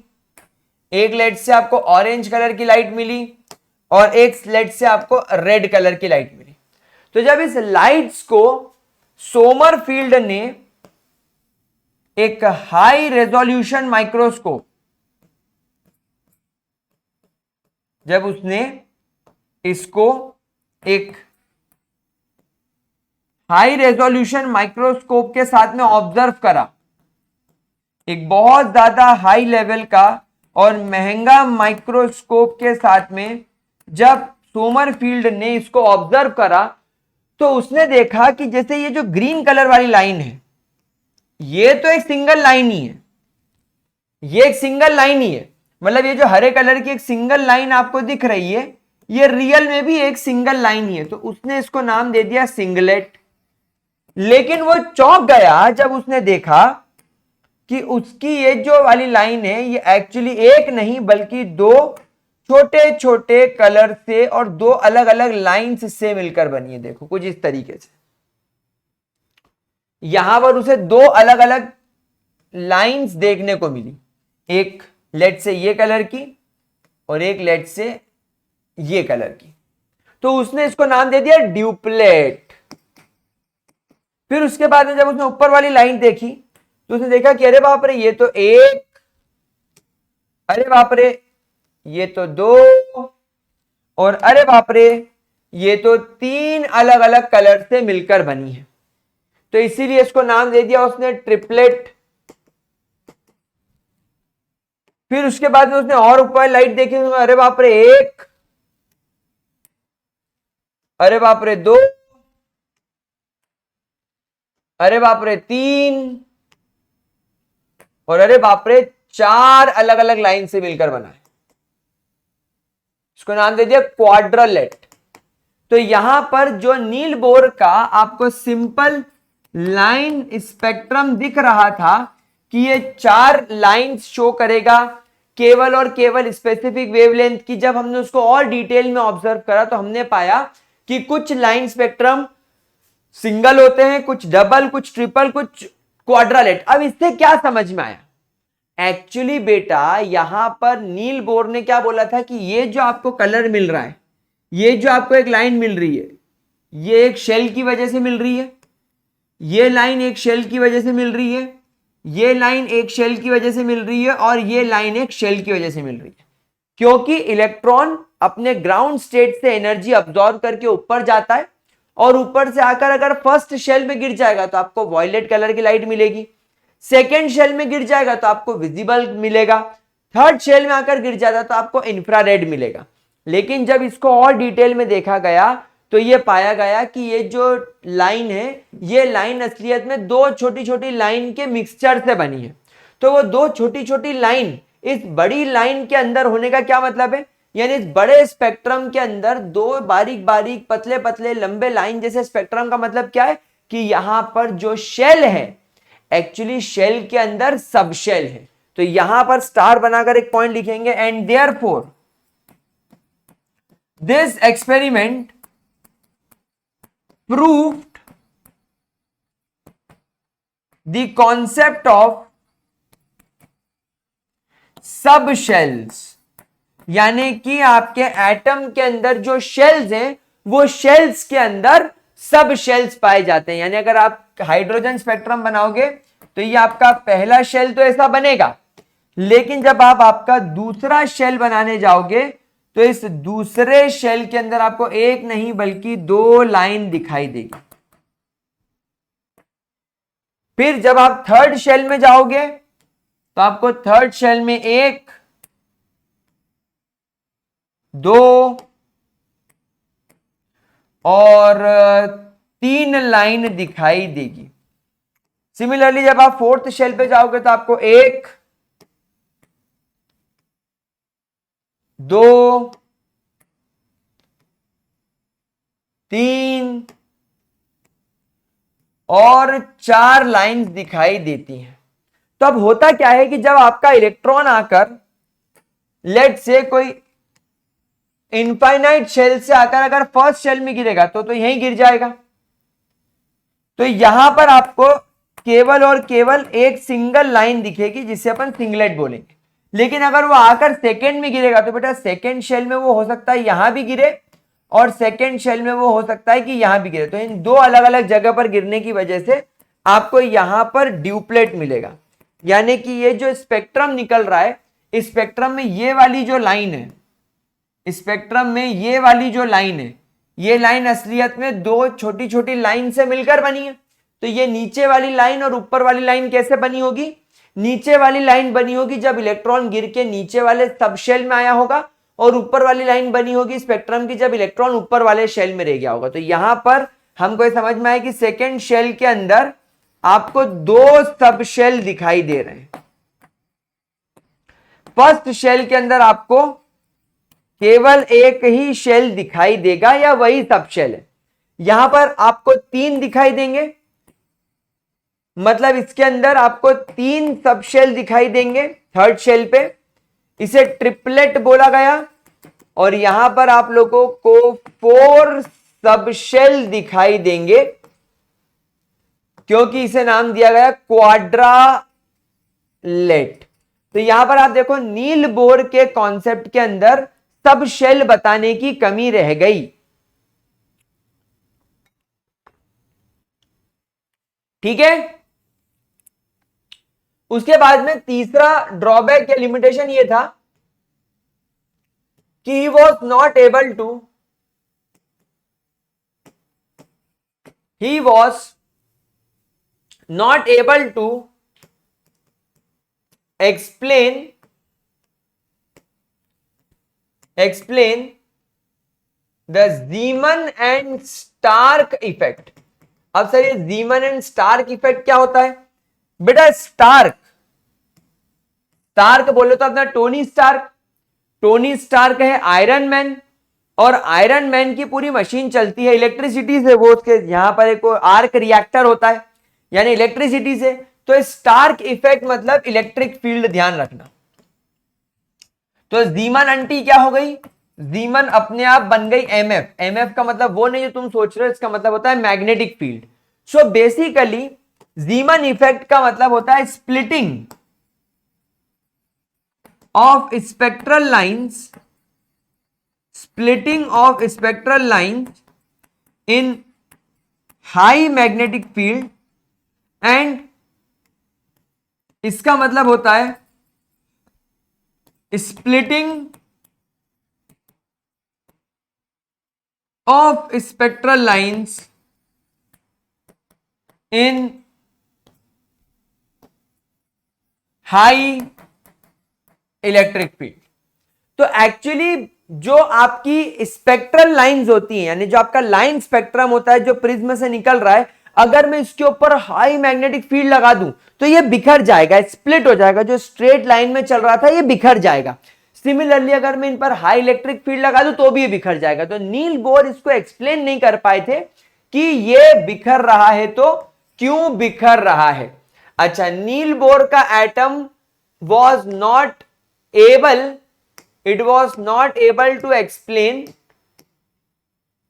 एक लेट से आपको ऑरेंज कलर की लाइट मिली और एक लेट से आपको रेड कलर की लाइट मिली। तो जब इस लाइट्स को सोमरफील्ड ने एक हाई रेजोल्यूशन माइक्रोस्कोप, जब उसने इसको एक हाई रेजोल्यूशन माइक्रोस्कोप के साथ में ऑब्जर्व करा, एक बहुत ज्यादा हाई लेवल का और महंगा माइक्रोस्कोप के साथ में जब सोमरफील्ड ने इसको ऑब्जर्व करा, तो उसने देखा कि जैसे ये जो ग्रीन कलर वाली लाइन है, ये तो एक सिंगल लाइन ही है, ये एक सिंगल लाइन ही है। मतलब ये जो हरे कलर की एक सिंगल लाइन आपको दिख रही है, ये रियल में भी एक सिंगल लाइन ही है। तो उसने इसको नाम दे दिया सिंगलेट। लेकिन वो चौंक गया जब उसने देखा कि उसकी ये जो वाली लाइन है ये एक्चुअली एक नहीं बल्कि दो छोटे छोटे कलर से और दो अलग अलग लाइंस से मिलकर बनी है। देखो कुछ इस तरीके से, यहां पर उसे दो अलग अलग लाइंस देखने को मिली, एक लेट से ये कलर की और एक लेट से ये कलर की। तो उसने इसको नाम दे दिया ड्यूप्लेट। फिर उसके बाद में जब उसने ऊपर वाली लाइन देखी तो उसने देखा कि अरे बाप रे ये तो एक, अरे बाप रे ये तो दो, और अरे बाप रे ये तो तीन अलग अलग कलर से मिलकर बनी है। तो इसीलिए इसको नाम दे दिया उसने ट्रिपलेट। फिर उसके बाद में उसने और ऊपर लाइट देखी, अरे बाप रे एक, अरे बाप रे दो, अरे बाप रे तीन, और अरे बाप रे चार अलग अलग लाइन से मिलकर बना है। इसको नाम दे दिया क्वाड्रलेट। तो यहां पर जो नील बोर का आपको सिंपल लाइन स्पेक्ट्रम दिख रहा था कि ये 4 लाइंस शो करेगा केवल और केवल स्पेसिफिक वेवलेंथ की। जब हमने उसको और डिटेल में ऑब्जर्व करा तो हमने पाया कि कुछ लाइन स्पेक्ट्रम सिंगल होते हैं, कुछ डबल, कुछ ट्रिपल, कुछ क्वाड्रालेट। अब इससे क्या समझ में आया? एक्चुअली बेटा यहां पर नील बोर ने क्या बोला था कि ये जो आपको कलर मिल रहा है, ये जो आपको एक लाइन मिल रही है, ये एक शेल की वजह से मिल रही है, ये लाइन एक शेल की वजह से मिल रही है, ये लाइन एक शेल की वजह से मिल रही है, और ये लाइन एक शेल की वजह से मिल रही है। क्योंकि इलेक्ट्रॉन अपने ग्राउंड स्टेट से एनर्जी अब्सॉर्ब करके ऊपर जाता है, और ऊपर से आकर अगर फर्स्ट शेल में गिर जाएगा तो आपको वॉयलेट कलर की लाइट मिलेगी, सेकेंड शेल में गिर जाएगा तो आपको विजिबल मिलेगा, थर्ड शेल में आकर गिर जाता तो आपको इंफ्रारेड मिलेगा। लेकिन जब इसको और डिटेल में देखा गया तो ये पाया गया कि ये जो लाइन है, ये लाइन असलियत में 2 छोटी छोटी लाइन के मिक्सचर से बनी है। तो वो 2 छोटी छोटी लाइन इस बड़ी लाइन के अंदर होने का क्या मतलब है? यानी इस बड़े स्पेक्ट्रम के अंदर 2 बारीक बारीक पतले पतले लंबे लाइन जैसे स्पेक्ट्रम का मतलब क्या है कि यहां पर जो शेल है, एक्चुअली शेल के अंदर सब शेल है। तो यहां पर स्टार बनाकर एक पॉइंट लिखेंगे, and therefore this experiment proved the concept of सब शेल्स। यानी कि आपके एटम के अंदर जो शेल्स हैं वो शेल्स के अंदर सब शेल्स पाए जाते हैं। यानी अगर आप हाइड्रोजन स्पेक्ट्रम बनाओगे तो ये आपका पहला शेल तो ऐसा बनेगा, लेकिन जब आप आपका दूसरा शेल बनाने जाओगे तो इस दूसरे शेल के अंदर आपको एक नहीं बल्कि 2 लाइन दिखाई देगी। फिर जब आप थर्ड शेल में जाओगे तो आपको थर्ड शेल में 1, 2 और 3 लाइन दिखाई देगी। सिमिलरली जब आप फोर्थ शेल पे जाओगे तो आपको 1, 2, 3 और 4 लाइंस दिखाई देती हैं। तो अब होता क्या है कि जब आपका इलेक्ट्रॉन आकर लेट से कोई इनफाइनाइट शेल से आकर अगर फर्स्ट शेल में गिरेगा तो यहीं गिर जाएगा। तो यहां पर आपको केवल और केवल एक सिंगल लाइन दिखेगी जिसे अपन सिंगलेट बोलेंगे। लेकिन अगर वो आकर सेकेंड में गिरेगा तो बेटा सेकेंड शेल में वो हो सकता है यहां भी गिरे और सेकेंड शेल में वो हो सकता है कि यहां भी गिरे। तो इन 2 अलग अलग जगह पर गिरने की वजह से आपको यहां पर ड्यूप्लेट मिलेगा। यानी कि ये जो स्पेक्ट्रम निकल रहा है, इस स्पेक्ट्रम में ये वाली जो लाइन है, स्पेक्ट्रम में ये वाली जो लाइन है, ये लाइन असलियत में 2 छोटी छोटी लाइन से मिलकर बनी है। तो ये नीचे वाली लाइन और ऊपर वाली लाइन कैसे बनी होगी? नीचे वाली लाइन बनी होगी जब इलेक्ट्रॉन गिर के नीचे वाले सब शेल में आया होगा, और ऊपर वाली लाइन बनी होगी स्पेक्ट्रम की जब इलेक्ट्रॉन ऊपर वाले शेल में रह गया होगा। तो यहां पर हमको ये समझ में आया कि सेकेंड शेल के अंदर आपको 2 सब शेल दिखाई दे रहे हैं। फर्स्ट शेल के अंदर आपको केवल एक ही शेल दिखाई देगा या वही सब शेल है। यहां पर आपको 3 दिखाई देंगे, मतलब इसके अंदर आपको 3 सब शेल दिखाई देंगे थर्ड शेल पे, इसे ट्रिपलेट बोला गया। और यहां पर आप लोगों को 4 सब शेल दिखाई देंगे क्योंकि इसे नाम दिया गया क्वाड्रालेट। तो यहां पर आप देखो नील बोर के कॉन्सेप्ट के अंदर सब शेल बताने की कमी रह गई। ठीक है, उसके बाद में तीसरा ड्रॉबैक या लिमिटेशन ये था कि he was not able to explain the Zeeman and Stark effect। अब सर ये Zeeman and Stark effect क्या होता है बेटा? स्टार्क बोले तो अपना टोनी स्टार्क है आयरन मैन, और आयरन मैन की पूरी मशीन चलती है इलेक्ट्रिसिटी से। वो उसके यहां पर एक आर्क रिएक्टर होता है, यानी इलेक्ट्रिसिटी से। तो स्टार्क इफेक्ट मतलब इलेक्ट्रिक फील्ड, ध्यान रखना। तो जीमन आंटी क्या हो गई, जीमन अपने आप बन गई एमएफ। एमएफ का मतलब वो नहीं जो तुम सोच रहे हो, इसका मतलब होता है magnetic field. So basically जीमन effect का मतलब होता है splitting of spectral lines, splitting of spectral lines in high magnetic field, and इसका मतलब होता है splitting of spectral lines in high electric field। तो एक्चुअली जो आपकी स्पेक्ट्रल लाइंस होती हैं, यानी जो आपका लाइन स्पेक्ट्रम होता है जो प्रिज्म से निकल रहा है, अगर मैं इसके ऊपर हाई मैग्नेटिक फील्ड लगा दूं तो ये बिखर जाएगा, स्प्लिट हो जाएगा। जो स्ट्रेट लाइन में चल रहा था ये बिखर जाएगा। सिमिलरली अगर मैं इन पर हाई इलेक्ट्रिक फील्ड लगा दूं तो भी ये बिखर जाएगा। तो नील बोर इसको एक्सप्लेन नहीं कर पाए थे कि ये बिखर रहा है तो क्यों बिखर रहा है। अच्छा, नील बोर का atom was not able, it was not able to explain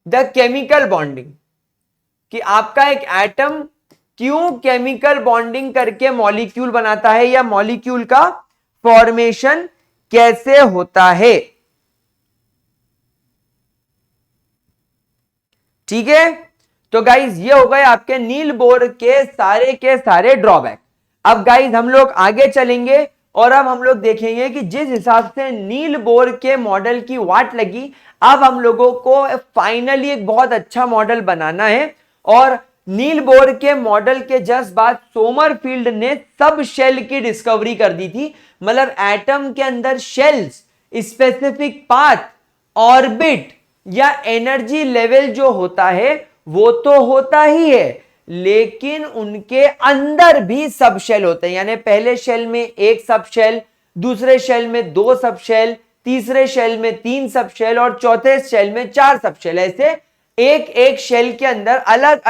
the chemical bonding, कि आपका एक एटम क्यों केमिकल बॉन्डिंग करके मॉलिक्यूल बनाता है या मॉलिक्यूल का फॉर्मेशन कैसे होता है। ठीक है, तो गाइज ये हो गए आपके नील बोर के सारे ड्रॉबैक। अब गाइज हम लोग आगे चलेंगे और अब हम लोग देखेंगे कि जिस हिसाब से नील बोर के मॉडल की वाट लगी, अब हम लोगों को फाइनली एक बहुत अच्छा मॉडल बनाना है। और नील बोर के मॉडल के जस्ट बाद सोमरफील्ड ने सब शेल की डिस्कवरी कर दी थी। मतलब एटम के अंदर शेल्स, स्पेसिफिक पाथ, ऑर्बिट या एनर्जी लेवल जो होता है वो तो होता ही है, लेकिन उनके अंदर भी सब शेल होते हैं। यानी पहले शेल में एक सब शेल, दूसरे शेल में दो सब शेल, तीसरे शेल में तीन सब शेल और चौथे शेल में चार सब शेल। ऐसे एक एक शेल के अंदर अलग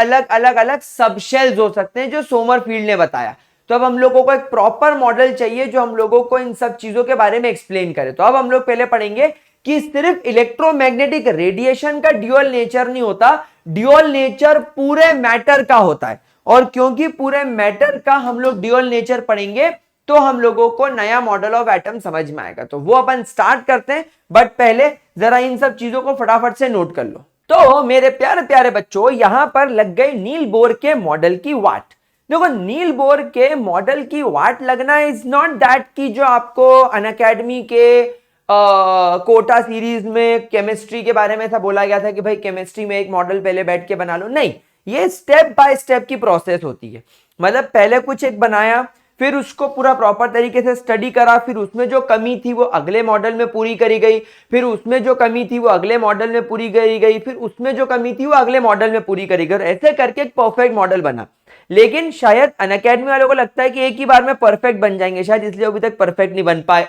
अलग सब शेल्स हो सकते हैं, जो सोमरफील्ड ने बताया। तो अब हम लोगों को एक प्रॉपर मॉडल चाहिए जो हम लोगों को इन सब चीजों के बारे में एक्सप्लेन करे। तो अब हम लोग पहले पढ़ेंगे कि सिर्फ इलेक्ट्रोमैग्नेटिक रेडिएशन का ड्यूअल नेचर नहीं होता, ड्यूअल नेचर पूरे मैटर का होता है। और क्योंकि पूरे मैटर का हम लोग ड्यूअल नेचर पढ़ेंगे तो हम लोगों को नया मॉडल ऑफ एटम समझ में आएगा। तो वो अपन स्टार्ट करते हैं, बट पहले जरा इन सब चीजों को फटाफट से नोट कर लो। तो मेरे प्यारे प्यारे बच्चों, यहां पर लग गई नील बोर के मॉडल की वाट। देखो, नील बोर के मॉडल की वाट लगना इज नॉट दैट कि जो आपको अनअकैडमी के कोटा सीरीज में केमिस्ट्री के बारे में ऐसा बोला गया था कि भाई केमिस्ट्री में एक मॉडल पहले बैठ के बना लो। नहीं, ये स्टेप बाय स्टेप की प्रोसेस होती है। मतलब पहले कुछ एक बनाया, फिर उसको पूरा प्रॉपर तरीके से स्टडी करा, फिर उसमें जो कमी थी वो अगले मॉडल में पूरी करी गई, फिर उसमें जो कमी थी वो अगले मॉडल में पूरी करी गई, फिर उसमें जो कमी थी वो अगले मॉडल में पूरी करी गई। ऐसे करके एक परफेक्ट मॉडल बना। लेकिन शायद अनअकैडमी वालों को लगता है कि एक ही बार में परफेक्ट बन जाएंगे, शायद इसलिए अभी तक परफेक्ट नहीं बन पाए।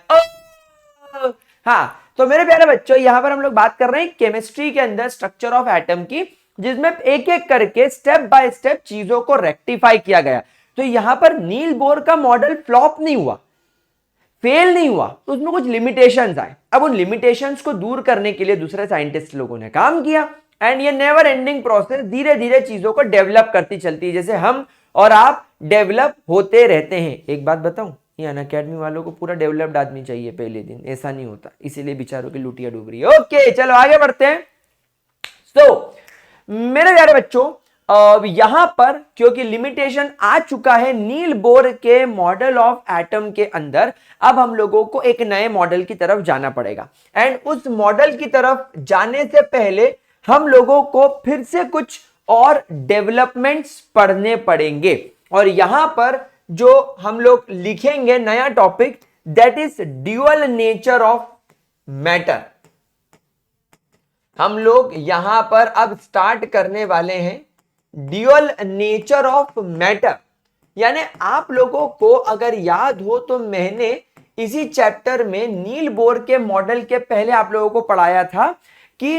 हाँ, तो मेरे प्यारे बच्चों, यहां पर हम लोग बात कर रहे हैं केमिस्ट्री के अंदर स्ट्रक्चर ऑफ एटम की, जिसमें एक एक करके स्टेप बाय स्टेप चीजों को रेक्टिफाई किया गया। तो यहां पर नील बोर का मॉडल फ्लॉप नहीं हुआ, फेल नहीं हुआ, तो उसमें कुछ लिमिटेशंस आए। अब उन लिमिटेशंस को दूर करने के लिए दूसरे साइंटिस्ट लोगों ने काम किया, एंड ये नेवर एंडिंग प्रोसेस धीरे धीरे चीजों को डेवलप करती चलती है, जैसे हम और आप डेवलप होते रहते हैं। एक बात बताऊं, ये अनअकैडमी वालों को पूरा डेवलप्ड आदमी चाहिए पहले दिन, ऐसा नहीं होता, इसीलिए बेचारों की लुटिया डूब रही है। ओके, चलो आगे बढ़ते हैं। मेरे प्यारे बच्चों, यहां पर क्योंकि लिमिटेशन आ चुका है नील बोर के मॉडल ऑफ एटम के अंदर, अब हम लोगों को एक नए मॉडल की तरफ जाना पड़ेगा। एंड उस मॉडल की तरफ जाने से पहले हम लोगों को फिर से कुछ और डेवलपमेंट्स पढ़ने पड़ेंगे। और यहां पर जो हम लोग लिखेंगे नया topic, that is dual nature of matter. हम लोग यहां पर अब स्टार्ट करने वाले हैं ड्यूअल नेचर ऑफ मैटर। यानी आप लोगों को अगर याद हो तो मैंने इसी चैप्टर में नील बोर के मॉडल के पहले आप लोगों को पढ़ाया था कि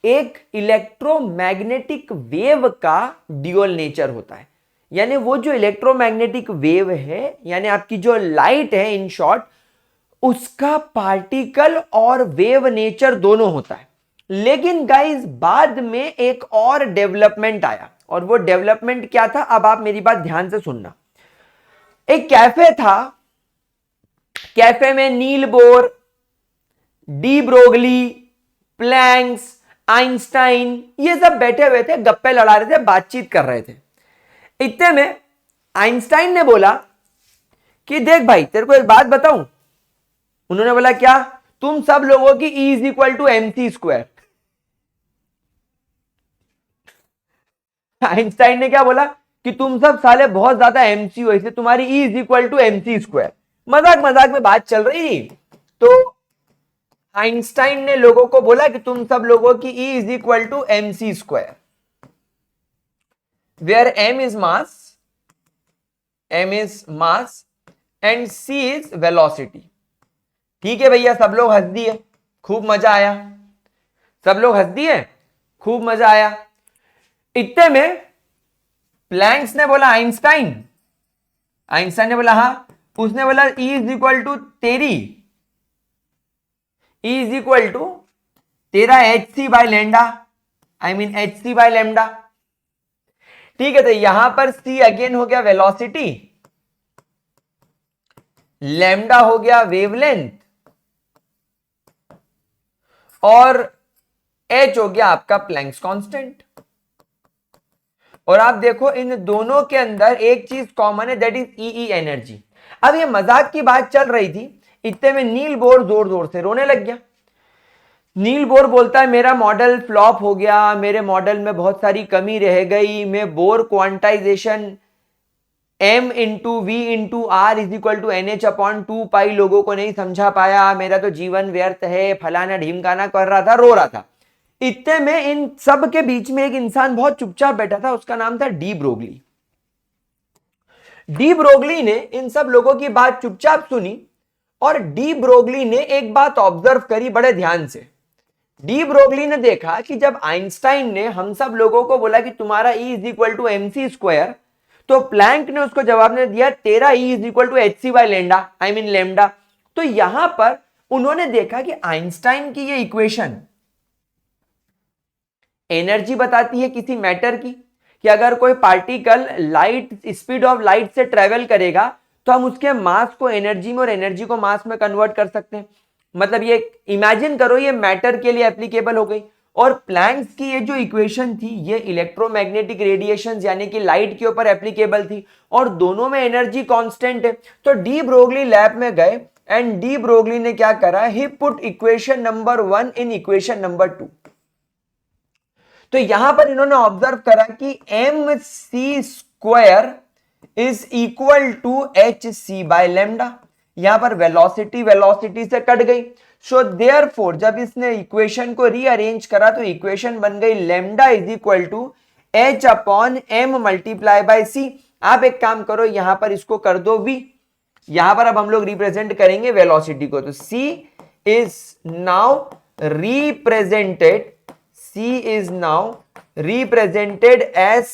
एक इलेक्ट्रोमैग्नेटिक वेव का ड्यूअल नेचर होता है। यानी वो जो इलेक्ट्रोमैग्नेटिक वेव है, यानी आपकी जो लाइट है, इन शॉर्ट, उसका पार्टिकल और वेव नेचर दोनों होता है। लेकिन गाइस बाद में एक और डेवलपमेंट आया, और वो डेवलपमेंट क्या था, अब आप मेरी बात ध्यान से सुनना। एक कैफे था, कैफे में Niels Bohr, de Broglie, Planck's, Einstein, ये सब बैठे हुए थे, गप्पे लड़ा रहे थे, बातचीत कर रहे थे। इतने में आइंस्टाइन ने बोला कि देख भाई, तेरे को एक बात बताऊं। उन्होंने बोला क्या? तुम सब लोगों की E is equal to MC square. Einstein ने क्या बोला कि तुम सब साले बहुत ज्यादा MC हो, इसलिए तुम्हारी E is equal to MC square. मजाक मजाक में बात चल रही थी, तो आइंस्टाइन ने लोगों को बोला कि तुम सब लोगों की E is equal to MC square, where M is mass and C is velocity. ठीक है भैया, सब लोग हंस दिए, खूब मजा आया, सब लोग हंस दिए, खूब मजा आया। इतने में प्लैंक्स ने बोला आइंस्टाइन ने बोला हाँ, उसने बोला E इज इक्वल टू तेरी E इज इक्वल टू तेरा HC by lambda, I mean HC by lambda. ठीक है, तो यहां पर C अगेन हो गया वेलोसिटी, लैम्डा हो गया वेवलेंथ, और H हो गया आपका प्लैंक्स कांस्टेंट। और आप देखो इन दोनों के अंदर एक चीज कॉमन है, दैट इज E एनर्जी। अब ये मजाक की बात चल रही थी, इतने में नील बोर जोर जोर से रोने लग गया। नील बोर बोलता है मेरा मॉडल फ्लॉप हो गया, मेरे मॉडल में बहुत सारी कमी रह गई, मैं Bohr quantization M into V into R is equal to NH upon 2 pi लोगों को नहीं समझा पाया, मेरा तो जीवन व्यर्थ है, फलाना ढीमकाना कर रहा था, रो रहा था। इतने में इन सब के बीच में एक इंसान बहुत चुपचाप बैठा था, उसका नाम था डी ब्रोगली। डी ब्रोगली ने इन सब लोगों की बात चुपचाप सुनी, और डी ब्रोगली ने एक बात ऑब्जर्व करी बड़े ध्यान से। डी ब्रोगली ने देखा कि जब आइंस्टाइन ने हम सब लोगों को बोला कि तुम्हारा E is equal to MC square, तो प्लैंक ने उसको जवाब ने दिया तेरा E is equal to HC by lambda, I mean lambda. तो यहां पर उन्होंने देखा कि आइंस्टाइन की ये इक्वेशन एनर्जी बताती है किसी मैटर की, कि अगर कोई particle light speed of light से ट्रेवल करेगा तो हम उसके मास को एनर्जी में और एनर्जी को मास में कन्वर्ट कर सकते हैं। मतलब ये इमेजिन करो, ये मैटर के लिए एप्लीकेबल हो गई। और प्लैंक्स की ये जो इक्वेशन थी, ये इलेक्ट्रोमैग्नेटिक रेडिएशन यानी कि लाइट के ऊपर एप्लीकेबल थी, और दोनों में एनर्जी कांस्टेंट है। तो डी ब्रोगली लैब में गए, एंड डी ब्रोगली ने क्या करा, he put equation number 1 in equation number 2। तो यहां पर इन्होंने ऑब्जर्व करा कि MC square is equal to HC by lambda. यहां पर वेलोसिटी से कट गई। सो देयरफॉर जब इसने इक्वेशन को रीअरेंज करा तो इक्वेशन बन गई lambda is equal to H upon M multiply by C। आप एक काम करो, यहां पर इसको कर दो V। यहां पर अब हम लोग रिप्रेजेंट करेंगे वेलोसिटी को, तो C is now represented as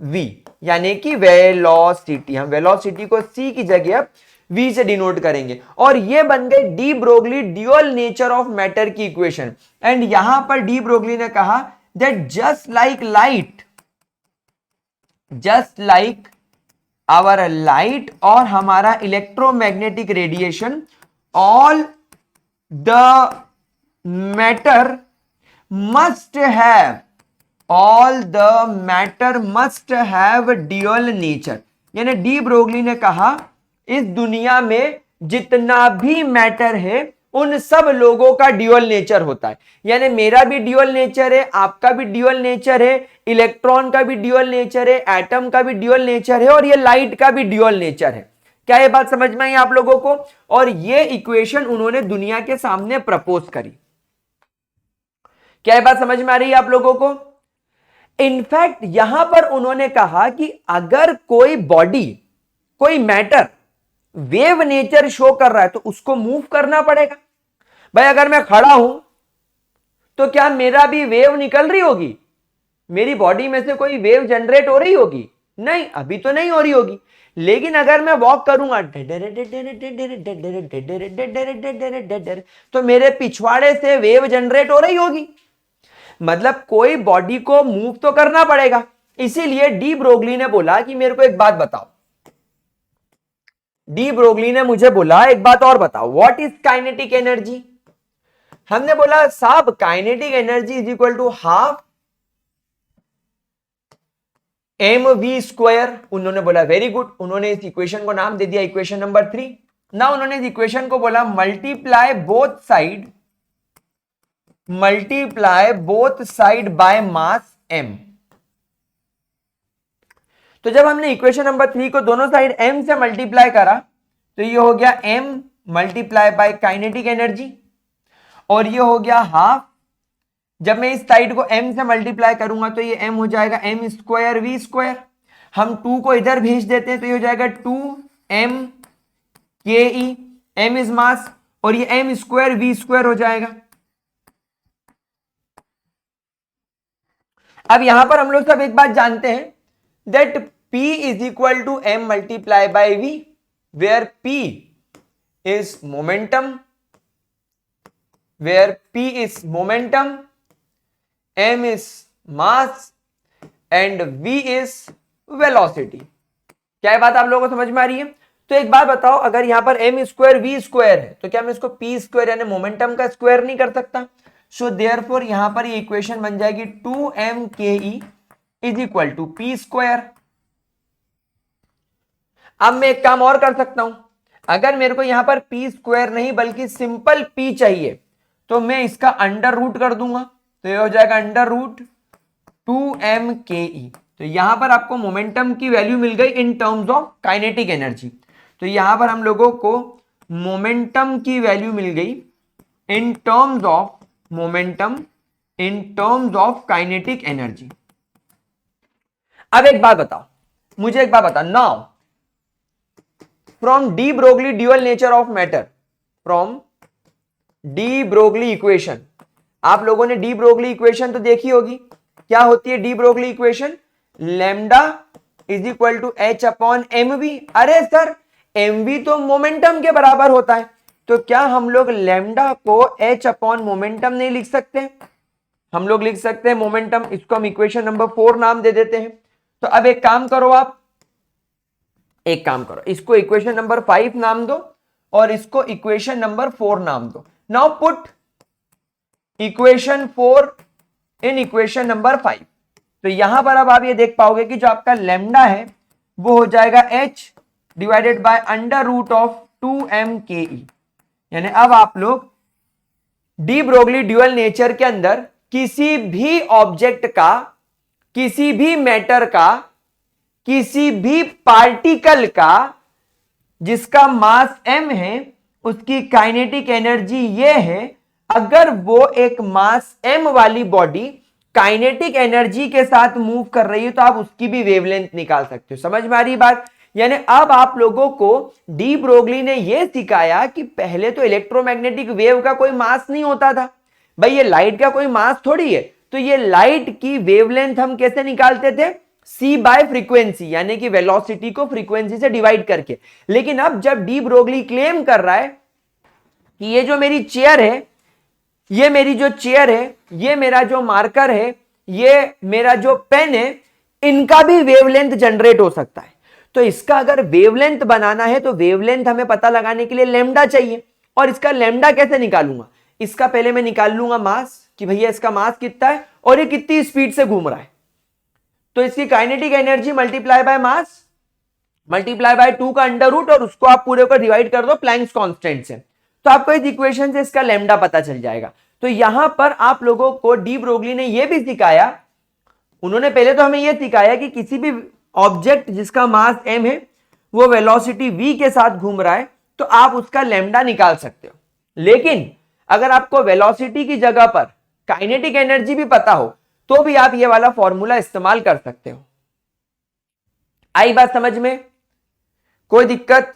V, यानी कि वेलोसिटी। हम वेलोसिटी को C की जगह V से डिनोट करेंगे, और ये बन गई de Broglie dual nature of matter की इक्वेशन। एंड यहां पर डी ब्रोगली ने कहा that just like our light और हमारा electromagnetic radiation, all the matter must have dual nature. यानी डी ब्रोगली ने कहा इस दुनिया में जितना भी मैटर है उन सब लोगों का ड्यूअल नेचर होता है। यानी मेरा भी ड्यूअल नेचर है, आपका भी ड्यूअल नेचर है, इलेक्ट्रॉन का भी ड्यूअल नेचर है, एटम का भी ड्यूअल नेचर है, और ये लाइट का भी ड्यूअल नेचर है। क्या ये बात समझ में आई आप लोगों को? और ये इक्वेशन उन्होंने दुनिया के सामने प्रपोज करी। क्या ये बात समझ में आ रही है आप लोगों को? इनफैक्ट यहां पर उन्होंने कहा कि अगर कोई बॉडी, कोई मैटर वेव नेचर शो कर रहा है तो उसको मूव करना पड़ेगा। भाई अगर मैं खड़ा हूं तो क्या मेरा भी वेव निकल रही होगी? मेरी बॉडी में से कोई वेव जनरेट हो रही होगी? नहीं, अभी तो नहीं हो रही होगी, लेकिन अगर मैं वॉक करूंगा तो मेरे पिछवाड़े से वेव जनरेट हो रही होगी, मतलब कोई बॉडी को मूव तो करना पड़ेगा। इसीलिए डी ब्रोगली ने बोला कि मेरे को एक बात बताओ, डी ब्रोगली ने मुझे बोला एक बात और बताओ, व्हाट इज काइनेटिक एनर्जी। हमने बोला साहब kinetic energy is equal to half M V square. उन्होंने बोला वेरी गुड, उन्होंने इस इक्वेशन को नाम दे दिया इक्वेशन नंबर 3। ना उन्होंने इस इक्वेशन को बोला multiply both side by mass m। तो जब हमने इक्वेशन नंबर 3 को दोनों साइड m से मल्टीप्लाई करा तो ये हो गया m multiply by kinetic energy, और ये हो गया हाफ। जब मैं इस साइड को m से मल्टीप्लाई करूंगा तो ये m हो जाएगा m स्क्वायर v स्क्वायर। हम 2 को इधर भेज देते हैं तो ये हो जाएगा 2m ke, m इज मास, और ये m स्क्वायर v स्क्वायर हो जाएगा। अब यहां पर हम लोग सब एक बात जानते हैं that p is equal to m multiply by v, where p is momentum, m is mass and v is velocity। क्या ये बात आप लोगों को समझ में आ रही है? तो एक बात बताओ, अगर यहां पर m स्क्वायर v स्क्वायर है तो क्या मैं इसको p स्क्वायर यानी मोमेंटम का स्क्वायर नहीं कर सकता? सो देयरफॉर यहां पर ये इक्वेशन बन जाएगी 2m ke is equal to p square. अब मैं एक काम और कर सकता हूं, अगर मेरे को यहां पर p स्क्वायर नहीं बल्कि सिंपल p चाहिए तो मैं इसका अंडर रूट कर दूंगा, तो ये हो जाएगा अंडर रूट 2m ke। तो यहां पर आपको मोमेंटम की वैल्यू मिल गई in terms of kinetic energy. तो यहां पर हम लोगों को मोमेंटम की वैल्यू मिल गई in terms of kinetic energy. अब एक बात बताओ, मुझे एक बात बताओ, now from D Broglie dual nature of matter, from D Broglie equation, आप लोगों ने डी ब्रोगली इक्वेशन तो देखी होगी। क्या होती है de Broglie equation? Lambda is equal to H upon M V. अरे सर एम वी तो मोमेंटम के बराबर होता है, तो क्या हम लोग लैम्डा को एच अपॉन मोमेंटम नहीं लिख सकते? हम लोग लिख सकते हैं मोमेंटम, इसको हम इक्वेशन नंबर 4 नाम दे देते हैं। तो अब एक काम करो, आप एक काम करो, इसको इक्वेशन नंबर 5 नाम दो और इसको इक्वेशन नंबर 4 नाम दो। नाउ पुट इक्वेशन 4 इन इक्वेशन नंबर 5। तो यहां पर अब आप ये देख पाओगे कि जो आपका लैम्डा है वो हो जाएगा h divided by under root of 2m ke। यानी अब आप लोग डी ब्रोगली ड्यूअल नेचर के अंदर किसी भी ऑब्जेक्ट का, किसी भी मैटर का, किसी भी पार्टिकल का जिसका मास m है उसकी काइनेटिक एनर्जी ये है, अगर वो एक मास m वाली बॉडी काइनेटिक एनर्जी के साथ मूव कर रही है तो आप उसकी भी वेवलेंथ निकाल सकते हो। समझ में आ रही बात? यानी अब आप लोगों को डी ब्रोगली ने यह सिखाया कि पहले तो इलेक्ट्रोमैग्नेटिक वेव का कोई मास नहीं होता था, भाई ये लाइट का कोई मास थोड़ी है, तो ये लाइट की वेवलेंथ हम कैसे निकालते थे? c बाय फ्रीक्वेंसी, यानी कि वेलोसिटी को फ्रीक्वेंसी से डिवाइड करके। लेकिन अब जब डी ब्रोगली क्लेम कर रहा है कि ये जो मेरी चेयर है, ये मेरी जो चेयर है, ये मेरा जो मार्कर है, ये मेरा जो पेन है, इनका भी वेवलेंथ जनरेट हो सकता है। तो इसका अगर वेवलेंथ बनाना है तो वेवलेंथ हमें पता लगाने के लिए लैम्डा चाहिए, और इसका लैम्डा कैसे निकालूंगा? इसका पहले मैं निकाल लूंगा मास, कि भैया इसका मास कितना है और ये कितनी स्पीड से घूम रहा है। तो इसकी kinetic energy multiply by mass multiply by 2 का अंडर रूट, और उसको आप पूरे को डिवाइड कर दो प्लैंक्स कांस्टेंट से, तो आपको इस इक्वेशन से इसका लैम्डा पता चल जाएगा। तो यहां पर आप लोगों को डी ब्रोगली ने यह भी सिखाया, उन्होंने पहले तो हमें यह सिखाया कि किसी भी ऑब्जेक्ट जिसका मास m है वो वेलोसिटी v के साथ घूम रहा है तो आप उसका लैम्डा निकाल सकते हो। लेकिन अगर आपको वेलोसिटी की जगह पर काइनेटिक एनर्जी भी पता हो तो भी आप ये वाला फॉर्मूला इस्तेमाल कर सकते हो। आई बात समझ में? कोई दिक्कत,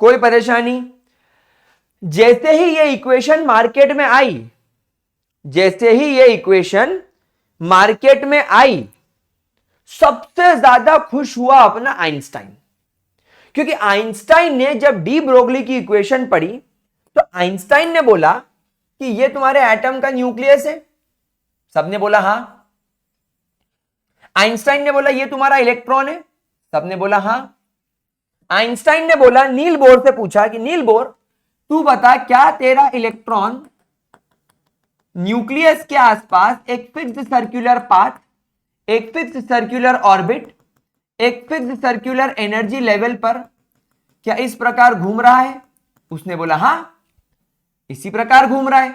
कोई परेशानी? जैसे ही ये इक्वेशन मार्केट में आई, जैसे ही ये इक्वेशन मार्केट में आई, सबसे ज्यादा खुश हुआ अपना आइंस्टाइन, क्योंकि आइंस्टाइन ने जब डी ब्रोगली की इक्वेशन पढ़ी तो आइंस्टाइन ने बोला कि ये तुम्हारे एटम का न्यूक्लियस है। सबने बोला हां। आइंस्टाइन ने बोला ये तुम्हारा इलेक्ट्रॉन है। सबने बोला हां। आइंस्टाइन ने बोला, नील बोर से पूछा कि नील बोर तू बता, क्या तेरा इलेक्ट्रॉन न्यूक्लियस के आसपास एक फिक्स्ड सर्कुलर पाथ, एक फिक्स्ड सर्कुलर ऑर्बिट, एक फिक्स्ड सर्कुलर एनर्जी लेवल पर क्या इस प्रकार घूम रहा है? उसने बोला हां, इसी प्रकार घूम रहा है।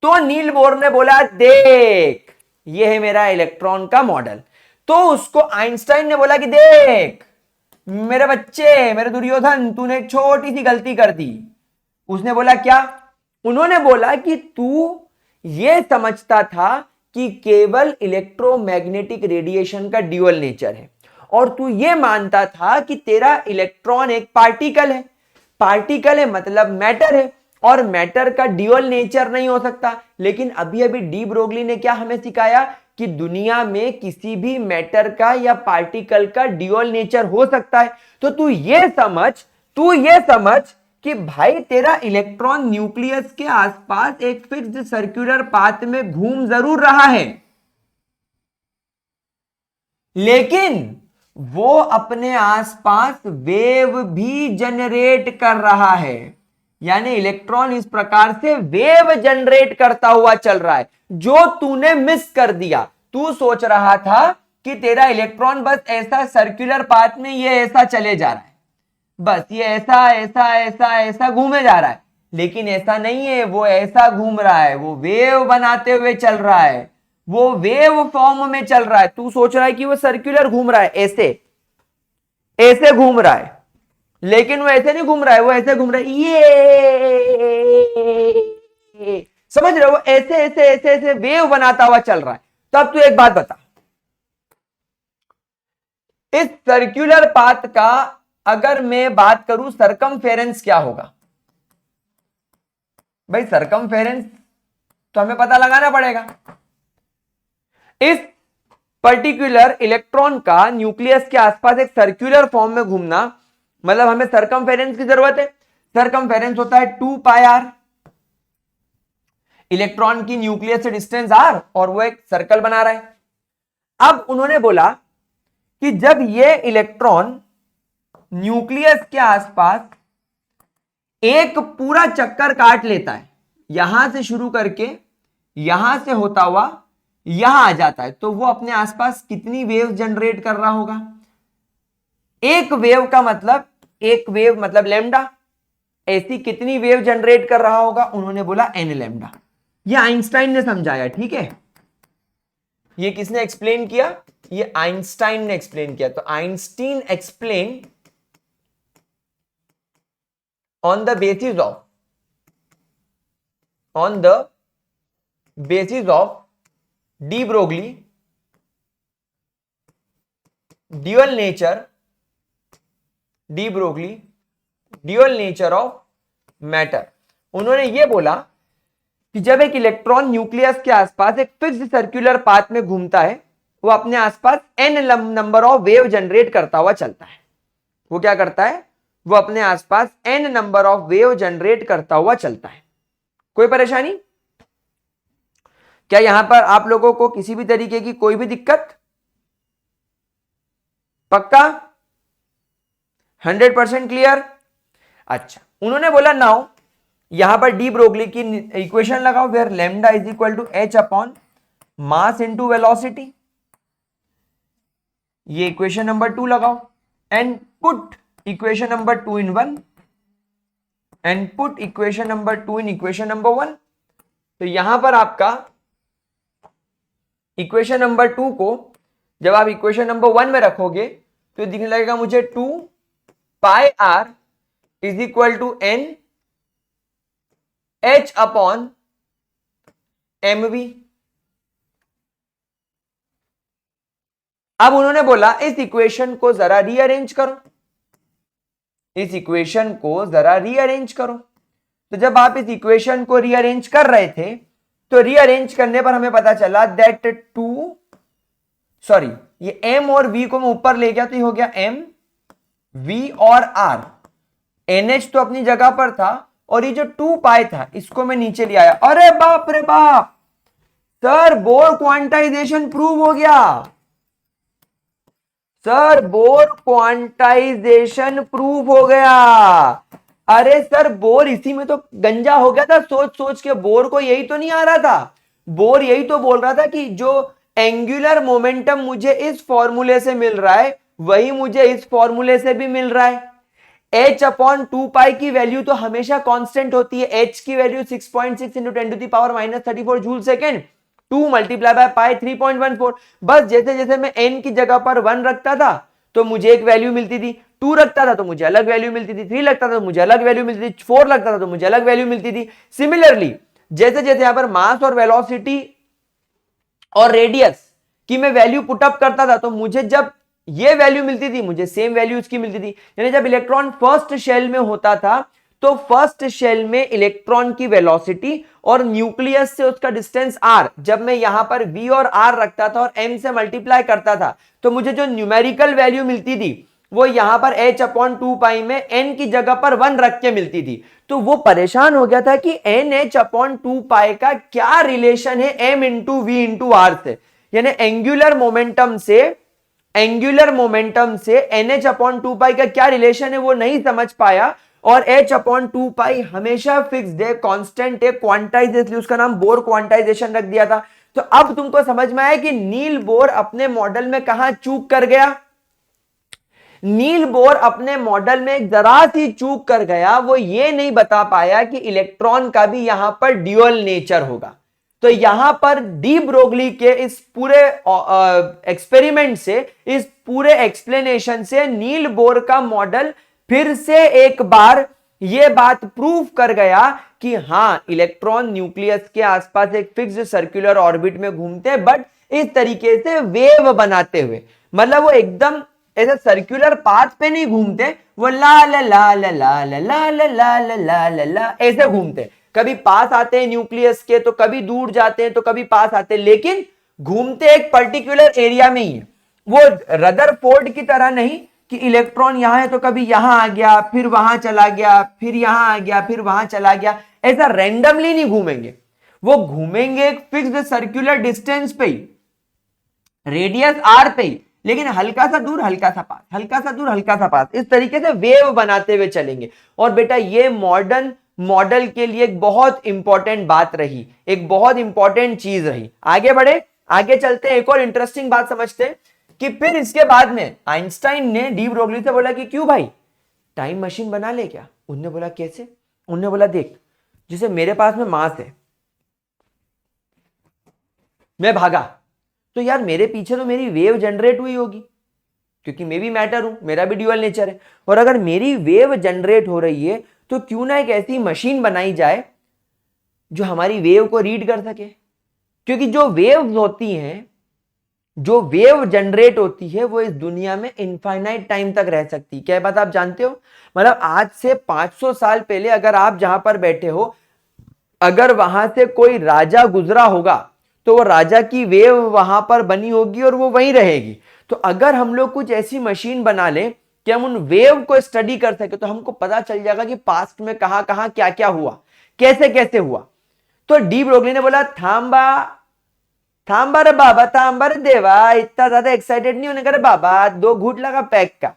तो नील बोर ने बोला देख, ये है मेरा इलेक्ट्रॉन का मॉडल। तो उसको आइंस्टाइन ने बोला कि देख मेरे बच्चे, मेरे दुर्योधन, तूने एक छोटी सी गलती कर दी। उसने बोला क्या? उन्होंने बोला कि तू ये समझता था कि केवल इलेक्ट्रोमैग्नेटिक रेडिएशन का ड्यूअल नेचर है, और तू ये मानता था कि तेरा इलेक्ट्रॉन एक पार्टिकल है। पार्टिकल है मतलब मैटर है, और मैटर का ड्यूअल नेचर नहीं हो सकता। लेकिन अभी अभी डी ब्रोगली ने क्या हमें सिखाया कि दुनिया में किसी भी मैटर का या पार्टिकल का ड्यूअल नेचर हो सकता है। तो तू ये समझ कि भाई तेरा इलेक्ट्रॉन न्यूक्लियस के आसपास एक फिक्स्ड सर्कुलर पाथ में घूम जरूर रहा है, लेकिन वो अपने आसपास वेव भी जनरेट कर रहा है। यानी इलेक्ट्रॉन इस प्रकार से वेव जनरेट करता हुआ चल रहा है, जो तूने मिस कर दिया। तू सोच रहा था कि तेरा इलेक्ट्रॉन बस ऐसा सर्कुलर पाथ में ये ऐसा चले जा रहा है, बस ये ऐसा ऐसा ऐसा ऐसा घूमे जा रहा है, लेकिन ऐसा नहीं है। वो ऐसा घूम रहा है, वो वेव बनाते हुए चल रहा है, वो वेव फॉर्म में चल रहा है। तू सोच रहा है कि वो सर्कुलर घूम रहा है, ऐसे ऐसे घूम रहा है, लेकिन वो ऐसे नहीं घूम रहा है, वो ऐसे घूम रहा है, ये समझ रहे हो? वो ऐसे ऐसे ऐसे ऐसे वेव बनाता हुआ चल रहा है। तो अब तू एक बात बता, इस सर्कुलर पाथ का अगर मैं बात करूं सरकमफेरेंस क्या होगा? भाई सरकमफेरेंस तो हमें पता लगाना पड़ेगा। इस पर्टिकुलर इलेक्ट्रॉन का न्यूक्लियस के आसपास एक सर्कुलर फॉर्म में घूमना, मतलब हमें सरकमफेरेंस की जरूरत है। सरकमफेरेंस होता है 2 पाई आर, इलेक्ट्रॉन की न्यूक्लियस से डिस्टेंस आर, और वो एक सर्कल बना रहा है। अब उन्होंने बोला कि जब ये इलेक्ट्रॉन न्यूक्लियस के आसपास एक पूरा चक्कर काट लेता है, यहां से शुरू करके यहां से होता हुआ यहां आ जाता है, तो वो अपने आसपास कितनी वेव जनरेट कर रहा होगा? एक वेव का मतलब, एक वेव मतलब लैम्डा, ऐसी कितनी वेव जनरेट कर रहा होगा? उन्होंने बोला एन लैम्डा। ये आइंस्टाइन ने समझाया, ठीक है। ये किसने एक्सप्लेन किया? ये आइंस्टाइन ने एक्सप्लेन किया। तो Einstein explain on the basis of de Broglie dual nature of matter। उन्होंने ये बोला कि जब एक इलेक्ट्रॉन न्यूक्लियस के आसपास एक फिक्स्ड सर्कुलर पाथ में घूमता है, वो अपने आसपास n number of wave generate करता हुआ चलता है। वो क्या करता है? वो अपने आसपास n number of wave generate करता हुआ चलता है। कोई परेशानी? क्या यहां पर आप लोगों को किसी भी तरीके की कोई भी दिक्कत? पक्का? 100% क्लियर? अच्छा, उन्होंने बोला नाउ यहां पर डी ब्रोगली की इक्वेशन लगाओ, where lambda is equal to h upon mass into velocity. ये इक्वेशन नंबर 2 लगाओ and put equation number 2 in 1 and put equation number 2 in equation number 1। तो यहां पर आपका इक्वेशन नंबर 2 को जब आप इक्वेशन नंबर 1 में रखोगे तो दिखने लगेगा मुझे 2 pi r is equal to n h upon M we. अब उन्होंने बोला इस इक्वेशन को जरा रीअरेंज करो, इस इक्वेशन को जरा रीअरेंज करो। तो जब आप इस इक्वेशन को रीअरेंज कर रहे थे, तो रीअरेंज करने पर हमें पता चला दैट 2 सॉरी, ये m और v को मैं ऊपर ले गया तो ये हो गया m v और r। NH तो अपनी जगह पर था और ये जो 2 पाई था इसको मैं नीचे ले आया। अरे बाप रे बाप सर, बोर क्वांटाइजेशन प्रूव हो गया सर, बोर क्वांटाइजेशन प्रूव हो गया। अरे सर, बोर इसी में तो गंजा हो गया था सोच सोच के। बोर को यही तो नहीं आ रहा था, बोर यही तो बोल रहा था कि जो एंगुलर मोमेंटम मुझे इस फॉर्मूले से मिल रहा है वही मुझे इस फॉर्मूले से भी मिल रहा है। h अपॉन 2 पाई की वैल्यू तो हमेशा कांस्टेंट होती है। h की value 6.6 into 10 to the power -34 joule second, 2 multiply by pi 3.14। बस जैसे जैसे मैं n की जगह पर 1 रखता था तो मुझे एक वैल्यू मिलती थी, 2 रखता था तो मुझे अलग वैल्यू मिलती थी, 3 लगता था तो मुझे अलग वैल्यू मिलती थी, 4 लगता था तो मुझे अलग वैल्यू मिलती थी। सिमिलरली जैसे जैसे यहां पर मास और वेलोसिटी और रेडियस की मैं वैल्यू पुटअप करता था तो मुझे जब ये वैल्यू मिलती थी मुझे सेम वैल्यू उसकी मिलती थी। यानी जब इलेक्ट्रॉन फर्स्ट शेल में होता था तो फर्स्ट शेल में इलेक्ट्रॉन की वेलोसिटी और न्यूक्लियस से उसका डिस्टेंस r, जब मैं यहां पर v और r रखता था और m से मल्टीप्लाई करता था तो मुझे जो न्यूमेरिकल वैल्यू मिलती थी वो यहां पर h अपॉन 2 पाई में n की जगह पर 1 रख के मिलती थी। तो वो परेशान हो गया था कि NH अपॉन 2 पाई का क्या रिलेशन है m into v into r से, यानी एंगुलर मोमेंटम से NH अपॉन 2 पाई का क्या रिलेशन है वो नहीं समझ पाया। और h अपॉन 2 पाई हमेशा फिक्स्ड है, कांस्टेंट है, क्वांटाइज, इसलिए उसका नाम बोर क्वांटाइजेशन रख दिया था। तो अब तुमको समझ में आया कि नील बोर अपने मॉडल में कहां चूक कर गया। नील बोर अपने मॉडल में एक जरा सी चूक कर गया, वो ये नहीं बता पाया कि इलेक्ट्रॉन का भी यहां पर ड्यूअल नेचर होगा। तो यहां पर डी ब्रोगली के इस पूरे एक्सपेरिमेंट से, इस पूरे एक्सप्लेनेशन से नील बोर का मॉडल फिर से एक बार यह बात प्रूव कर गया कि हां, इलेक्ट्रॉन न्यूक्लियस के आसपास एक फिक्स्ड सर्कुलर ऑर्बिट में घूमते हैं, बट इस तरीके से वेव बनाते हुए, मतलब वो एकदम ऐसे सर्कुलर पाथ पे नहीं घूमते, वो ला ला ला ला ला ला ला ला ला ला ला ला ला ऐसे घूमते। कभी पास आते हैं न्यूक्लियस के तो कभी दूर जाते हैं तो कभी पास आते हैं, लेकिन घूमते एक पर्टिकुलर एरिया में ही है। वो रदरफोर्ड की तरह नहीं कि इलेक्ट्रॉन यहां है तो कभी यहां आ गया, फिर वहां चला गया, फिर यहां आ गया, फिर वहां चला गया, ऐसा रैंडमली नहीं घूमेंगे। वो घूमेंगे एक फिक्स्ड सर्कुलर डिस्टेंस पे ही, रेडियस आर पे ही, लेकिन हल्का सा दूर हल्का सा पास, हल्का सा दूर हल्का सा पास, इस तरीके से वेव बनाते हुए चलेंगे। और बेटा ये मॉडर्न मॉडल के लिए एक बहुत इंपॉर्टेंट बात रही, एक बहुत इंपॉर्टेंट चीज रही। आगे बढ़े, आगे चलते हैं, एक और इंटरेस्टिंग बात समझते हैं कि फिर इसके बाद में आइंस्टाइन ने डी ब्रोगली से बोला कि क्यों भाई टाइम मशीन बना ले क्या। उन्होंने बोला कैसे। उन्होंने बोला देख, जैसे मेरे पास में मास है, मैं भागा तो यार मेरे पीछे तो मेरी वेव जनरेट हुई होगी, क्योंकि मैं भी मैटर हूं, मेरा भी ड्यूअल नेचर है। और अगर मेरी वेव जनरेट हो रही है तो क्यों ना एक ऐसी मशीन बनाई जाए जो हमारी वेव को रीड कर सके, क्योंकि जो वेव्स होती हैं, जो वेव जनरेट होती है वो इस दुनिया में इनफाइनाइट टाइम तक रह सकती है। क्या बात आप जानते हो, मतलब आज से 500 साल पहले अगर आप जहां पर बैठे हो, अगर वहां से कोई राजा गुजरा होगा तो वो राजा की वेव वहां पर बनी होगी और वो वहीं रहेगी। तो अगर हम लोग कुछ ऐसी मशीन बना लें कि हम उन वेव को स्टडी कर सके तो हमको पता चल जाएगा कि पास्ट में कहां कहां क्या क्या हुआ, कैसे कैसे हुआ। तो डी ब्रोगली ने बोला थांबा थांबा रे बाबा, थांबा रे देवा, इतना ज्यादा एक्साइटेड नहीं होने का रे बाबा, 2 घूंट लगा पैक का,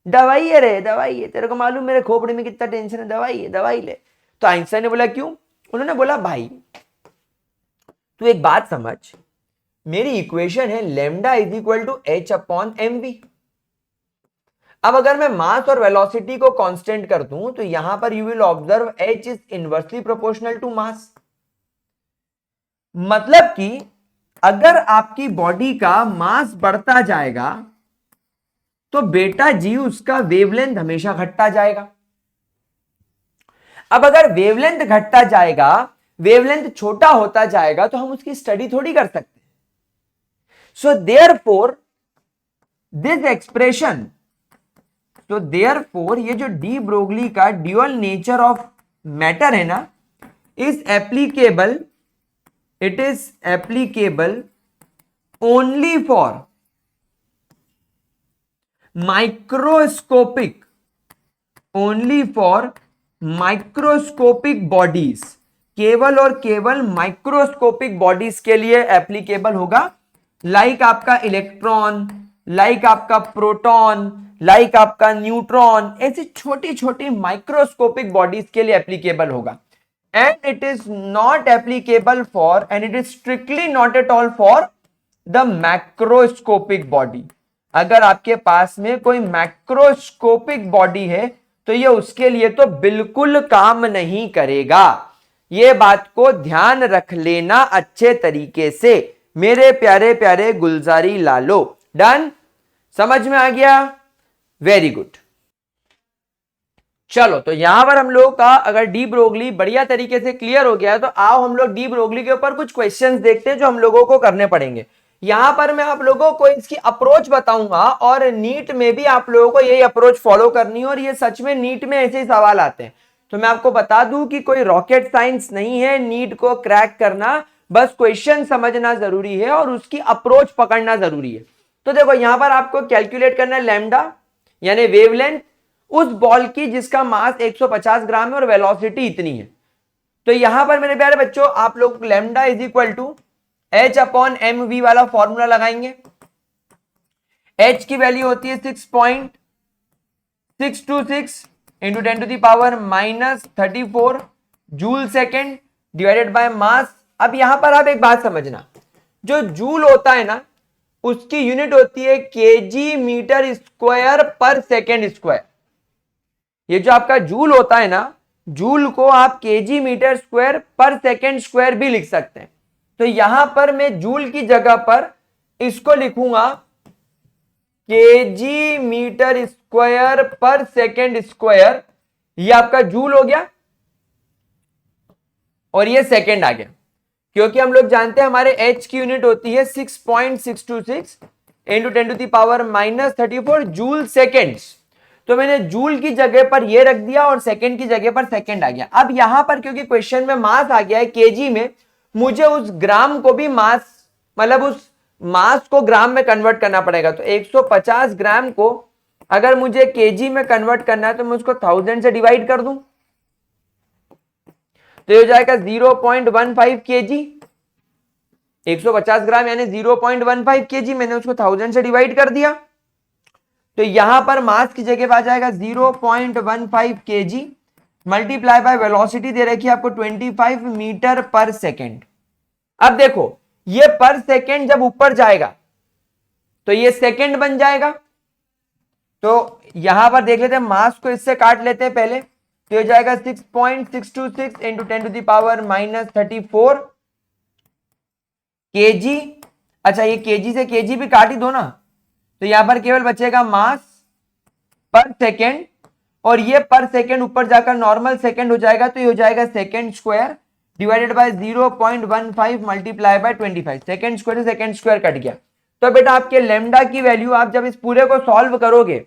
दवाई है रे दवाई है, तेरे को मालूम मेरे खोपड़ी में कितना टेंशन है, दवाई है दवाई ले। तो आइंस्टाइन ने बोला क्यों। उन्होंने बोला भाई तू एक बात समझ, मेरी इक्वेशन है lambda is equal to H upon M we. अब अगर मैं मास और वेलोसिटी को कांस्टेंट कर दूं तो यहां पर you will observe H is inversely proportional to mass. मतलब कि अगर आपकी बॉडी का मास बढ़ता जाएगा तो बेटा जी उसका वेवलेंथ हमेशा घटता जाएगा। अब अगर वेवलेंथ घटता जाएगा, वेवलेंथ छोटा होता जाएगा तो हम उसकी स्टडी थोड़ी कर सकते। सो देयरफॉर दिस एक्सप्रेशन, तो देयरफॉर ये जो डी ब्रोगली का ड्यूअल नेचर ऑफ मैटर है ना, is applicable, it is applicable only for microscopic, only for microscopic bodies, केवल और केवल माइक्रोस्कोपिक बॉडीज के लिए एप्लीकेबल होगा। लाइक आपका इलेक्ट्रॉन, लाइक आपका प्रोटॉन, लाइक आपका न्यूट्रॉन, ऐसी छोटी छोटी माइक्रोस्कोपिक बॉडीज के लिए एप्लीकेबल होगा। And it is not applicable for, and it is strictly not at all for the macroscopic body. अगर आपके पास में कोई मैक्रोस्कोपिक बॉडी है तो ये उसके लिए तो बिल्कुल काम नहीं करेगा। ये बात को ध्यान रख लेना अच्छे तरीके से मेरे प्यारे प्यारे गुलजारी लालो। डन, समझ में आ गया? Very good. चलो, तो यहां पर हम लोग का अगर डी ब्रोगली बढ़िया तरीके से क्लियर हो गया तो आओ हम लोग डी ब्रोगली के ऊपर कुछ क्वेश्चंस देखते हैं जो हम लोगों को करने पड़ेंगे। यहां पर मैं आप लोगों को इसकी अप्रोच बताऊंगा और नीट में भी आप लोगों को यही अप्रोच फॉलो करनी है और ये सच में नीट में ऐसे ही सवाल आते हैं। तो मैं आपको बता दूं कि कोई रॉकेट साइंस नहीं है नीट को क्रैक करना, बस क्वेश्चन समझना जरूरी है और उसकी अप्रोच पकड़ना जरूरी है। तो देखो यहां पर आपको कैलकुलेट करना है लैम्डा यानी वेवलेंथ उस बॉल की जिसका मास 150 ग्राम है और वेलोसिटी इतनी है। तो यहां पर मेरे प्यारे बच्चों आप लोग lambda is equal to H upon M V वाला फॉर्मूला लगाएंगे। एच की वैल्यू होती है 6.626 into 10 to the power -34 joule second divided by mass. अब यहां पर आप एक बात समझना, जो जूल होता है ना उसकी यूनिट होती है KG metre square per second square. ये जो आपका जूल होता है ना, जूल को आप KG metre square per second square भी लिख सकते हैं। तो यहां पर मैं जूल की जगह पर इसको लिखूंगा KG metre square per second square. ये आपका जूल हो गया और ये सेकेंड आ गया, क्योंकि हम लोग जानते हैं हमारे एच की यूनिट होती है 6.626 into 10 to the power -34 joule seconds. तो मैंने जूल की जगह पर ये रख दिया और सेकेंड की जगह पर सेकेंड आ गया। अब यहां पर क्योंकि क्वेश्चन में मास आ गया है केजी में, मुझे उस ग्राम को भी मास, मतलब उस मास को ग्राम में कन्वर्ट करना पड़ेगा। तो 150 ग्राम को अगर मुझे केजी में कन्वर्ट करना है तो मैं उसको 1000 से डिवाइड कर दूं तो ये हो जाएगा 0.15 केजी। 150 ग्राम यानी 0.15 केजी, मैंने उसको 1000 से डिवाइड कर दिया तो यहां पर मास की जगह पर आ जाएगा 0.15 केजी मल्टीप्लाई बाय वेलोसिटी दे रखी है आपको 25 मीटर पर सेकेंड। अब देखो ये पर सेकेंड जब ऊपर जाएगा तो ये सेकेंड बन जाएगा। तो यहां पर देख लेते हैं, मास को इससे काट लेते हैं पहले, तो ये जाएगा 6.626 into 10 to the power -34 KG. अच्छा ये केजी से केजी भी काट ही दो ना, तो यहां पर केवल बचेगा मास पर सेकेंड और ये पर सेकेंड ऊपर जाकर नॉर्मल सेकेंड हो जाएगा तो ये हो जाएगा second square divided by 0.15 multiply by 25। Second square से सेकेंड स्क्वायर कट गया। तो बेटा आपके लैम्डा की वैल्यू आप जब इस पूरे को सॉल्व करोगे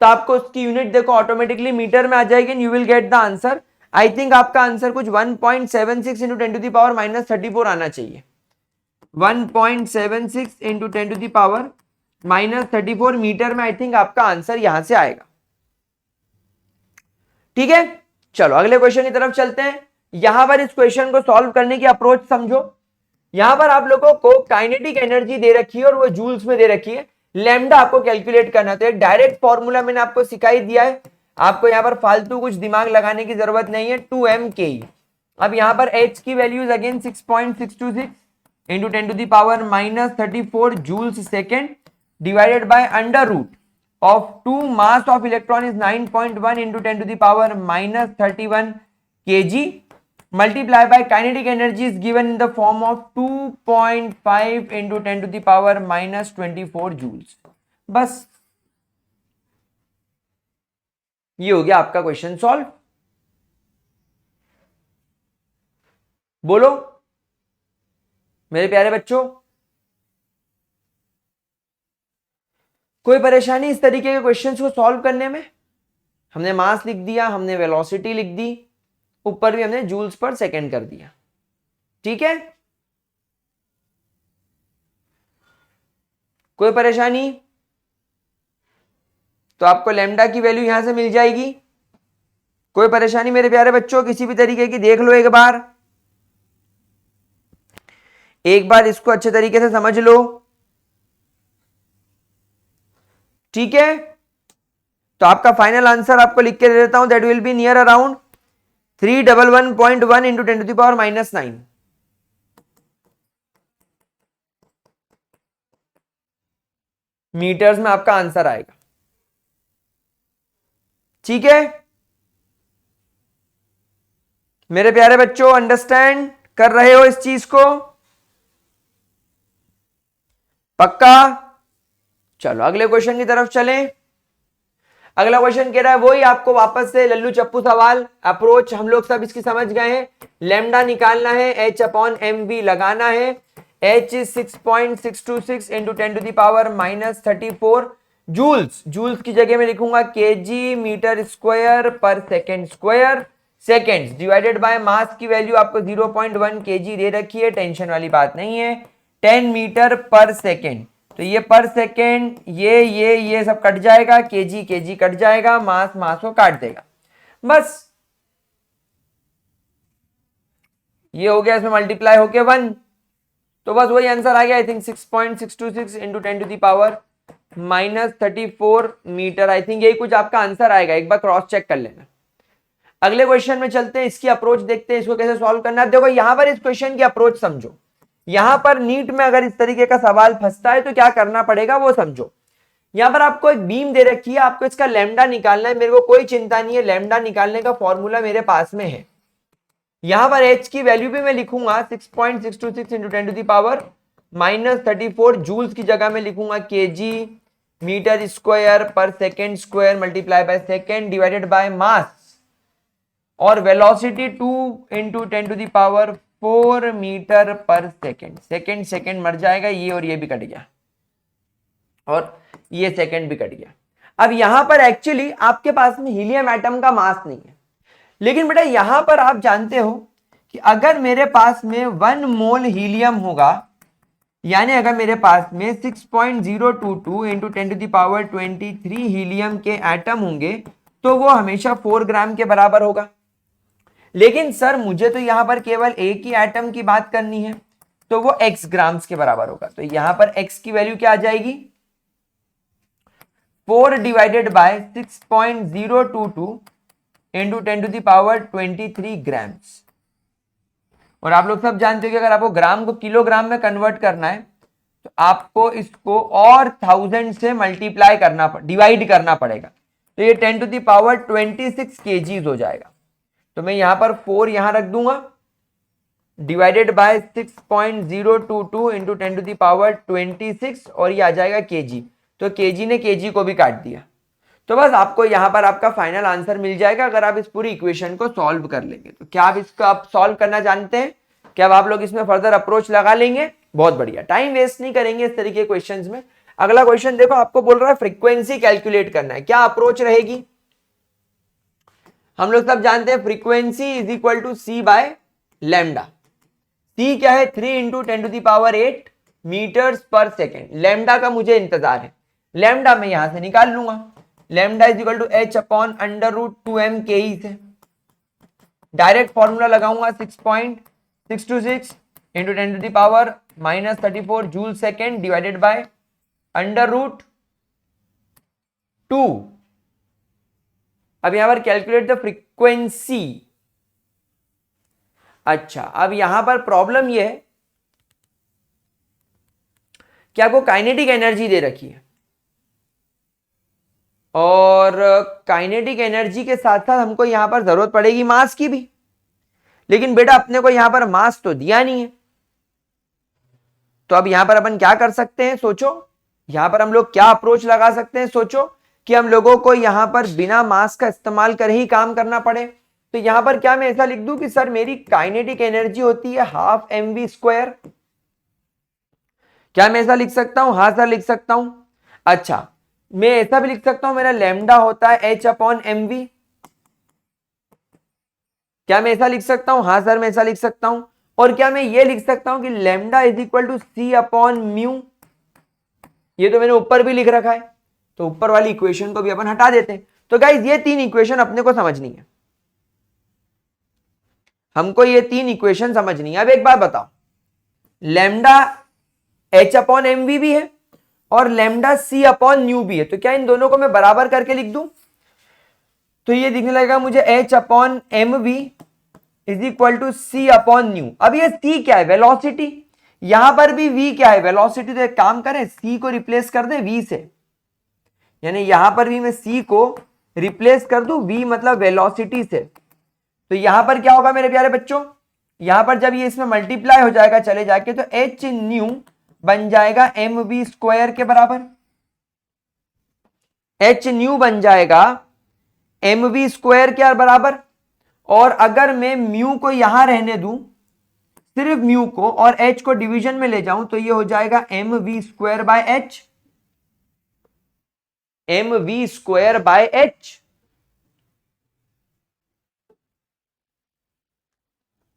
तो आपको उसकी यूनिट देखो ऑटोमेटिकली मीटर में आ जाएगी and you will get the answer. I think आपका आंसर कुछ 1.76 इंटू 10 टू द पावर -34 आना चाहिए। 1.76 into 10 to the power -34 metre में आई थिंक आपका आंसर यहां से आएगा। ठीक है, चलो अगले क्वेश्चन की तरफ चलते हैं। यहां पर इस क्वेश्चन को सॉल्व करने की अप्रोच समझो। यहां पर आप लोगों को काइनेटिक एनर्जी दे रखी है और वो जूल्स में दे रखी है। लैम्डा आपको कैलकुलेट करना, तो एक डायरेक्ट फॉर्मूला मैंने आपको सिखाई दिया है, आपको यहां पर फालतू कुछ दिमाग लगाने की जरूरत नहीं है। 2m/ke। अब यहां पर h की values again 6.626 into 10 to the power -34 joules second divided by under root of 2 mass of electron is 9.1 into 10 to the power -31 kg multiply by kinetic energy is given in the form of 2.5 into 10 to the power -24 joules। बस ये हो गया आपका क्वेश्चन सॉल्व। बोलो मेरे प्यारे बच्चों, कोई परेशानी इस तरीके के क्वेश्चंस को सॉल्व करने में? हमने मास लिख दिया, हमने वेलोसिटी लिख दी, ऊपर भी हमने जूल्स पर सेकेंड कर दिया। ठीक है, कोई परेशानी? तो आपको लैम्डा की वैल्यू यहां से मिल जाएगी। कोई परेशानी मेरे प्यारे बच्चों किसी भी तरीके की? देख लो एक बार इसको अच्छे तरीके से समझ लो, ठीक है। तो आपका फाइनल आंसर आपको लिख के दे देता हूं, that will be near around 311.1 into 10⁻⁹ metres में आपका आंसर आएगा, ठीक है मेरे प्यारे बच्चों? अंडरस्टैंड कर रहे हो इस चीज को? पक्का? चलो अगले क्वेश्चन की तरफ चलें। अगला क्वेश्चन कह रहा है वही आपको वापस से लल्लू चप्पू सवाल, अप्रोच हम लोग सब इसकी समझ गए हैं। लैम्डा निकालना है, H/mv लगाना है। H is 6.626 into 10⁻⁻34 joules. Joules की जगह में लिखूंगा KG metre square per second square. Seconds divided by mass की वैल्यू आपको 0.1 केजी दे रखी है, टेंशन वाली बात नहीं है। 10 मीटर पर सेकेंड, तो ये पर सेकेंड ये सब कट जाएगा, केजी केजी कट जाएगा, मास मास को काट देगा, बस ये हो गया, इसमें मल्टीप्लाई होके 1, तो बस वही आंसर आ गया। I think 6.626 into 10⁻⁻34 metre, I think यही कुछ आपका आंसर आएगा, एक बार क्रॉस चेक कर लेना। अगले क्वेश्चन में चलते हैं, इसकी अप्रोच देखते हैं, इसको कैसे सॉल्व करना है। देखो यहां पर इस क्वेश्चन की अप्रोच समझो। यहां पर नीट में अगर इस तरीके का सवाल फंसता है तो क्या करना पड़ेगा वो समझो। यहां पर आपको एक बीम दे रखी है, आपको इसका लैम्डा निकालना है। मेरे को कोई चिंता नहीं है, लैम्डा निकालने का फॉर्मूला मेरे पास में है। यहां पर h की वैल्यू भी मैं लिखूंगा 6.626 इंटू 10⁻⁻34 जूल्स की जगह में लिखूंगा KG metre square per second square multiply by second divided by मास, और वेलोसिटी 2 इंटू 10⁻4 मीटर पर सेकेंड। सेकेंड सेकेंड मर जाएगा, ये और ये भी कट गया, और ये सेकेंड भी कट गया। अब यहां पर एक्चुअली आपके पास में हीलियम एटम का मास नहीं है, लेकिन बेटा यहां पर आप जानते हो कि अगर मेरे पास में 1 मोल हीलियम होगा, यानी अगर मेरे पास में 6.022 इंटू 10⁻23 हीलियम के एटम होंगे तो वो हमेशा 4 ग्राम के बराबर होगा। लेकिन सर मुझे तो यहां पर केवल एक ही एटम की बात करनी है, तो वो x ग्राम्स के बराबर होगा। तो यहां पर x की वैल्यू क्या आ जाएगी, 4 डिवाइडेड बाय 6.022 इंटू 10⁻23 ग्राम्स। और आप लोग सब जानते हो कि अगर आपको ग्राम को किलोग्राम में कन्वर्ट करना है तो आपको इसको और 1000 से मल्टीप्लाई करना, डिवाइड करना पड़ेगा, तो ये 10⁻26 केजीज हो जाएगा। तो मैं यहां पर 4 यहां रख दूंगा, डिवाइडेड बाय 6.022 इंटू 10⁻26, और ये आ जाएगा केजी। तो केजी ने केजी को भी काट दिया, तो बस आपको यहां पर आपका फाइनल आंसर मिल जाएगा अगर आप इस पूरी इक्वेशन को सॉल्व कर लेंगे। तो क्या आप इसको आप सॉल्व करना जानते हैं? क्या आप लोग इसमें फर्दर अप्रोच लगा लेंगे? बहुत बढ़िया, टाइम वेस्ट नहीं करेंगे इस तरीके के क्वेश्चंस में। अगला क्वेश्चन देखो, आपको बोल रहा है फ्रीक्वेंसी कैलकुलेट करना है, क्या अप्रोच रहेगी? हम लोग सब जानते हैं frequency is equal to C by lambda. सी क्या है, 3 into 10⁸ metres per second. Lambda का मुझे इंतजार है, लैम्डा मैं यहां से निकाल लूंगा। Lambda is equal to h/√2m के ई से डायरेक्ट फॉर्मूला लगाऊंगा 6.626 into 10⁻⁻34 joule second divided bye √2। अब यहां पर कैलकुलेट द फ्रीक्वेंसी। अच्छा, अब यहां पर प्रॉब्लम यह है कि आपको काइनेटिक एनर्जी दे रखी है, और काइनेटिक एनर्जी के साथ साथ हमको यहां पर जरूरत पड़ेगी मास की भी। लेकिन बेटा अपने को यहां पर मास तो दिया नहीं है, तो अब यहां पर अपन क्या कर सकते हैं, सोचो। यहां पर हम लोग क्या अप्रोच लगा सकते हैं, सोचो कि हम लोगों को यहां पर बिना मास का इस्तेमाल कर ही काम करना पड़े। तो यहां पर क्या मैं ऐसा लिख दूं कि सर मेरी काइनेटिक एनर्जी होती है 12 mv²। क्या मैं ऐसा लिख सकता हूं? हाँ सर लिख सकता हूं। अच्छा, मैं ऐसा भी लिख सकता हूं मेरा लैम्डा होता है h/mv। क्या मैं ऐसा लिख सकता हूं? हाँ सर मैं ऐसा लिख सकता हूं। और क्या मैं ये लिख सकता हूं कि lambda is equal to c/μ? ये तो मैंने ऊपर भी लिख रखा है। तो ऊपर वाली इक्वेशन को भी अपन हटा देते हैं। तो गाइज ये 3 इक्वेशन अपने को समझनी है, हमको ये 3 इक्वेशन समझनी है। अब एक बात बताओ, lambda h upon M V भी है और लैम्डा c अपॉन न्यू भी है, तो क्या इन दोनों को मैं बराबर करके लिख दूं? तो ये दिखने लगेगा मुझे h upon M V is equal to C upon nu. अब ये c क्या है? वेलोसिटी। यहां पर भी v क्या है? वेलोसिटी। तो एक काम करें, c को रिप्लेस कर दे v से, यानी यहां पर भी मैं c को रिप्लेस कर दूं v मतलब वेलोसिटी से। तो यहां पर क्या होगा मेरे प्यारे बच्चों, यहां पर जब ये इसमें मल्टीप्लाई हो जाएगा चले जाके, तो h न्यू बन जाएगा एम वी स्क्वायर के बराबर। h न्यू बन जाएगा एम वी स्क्वायर के बराबर। और अगर मैं म्यू को यहां रहने दूं, सिर्फ म्यू को, और h को डिवीजन में ले जाऊं, तो ये हो जाएगा M V square by H, M V square by H.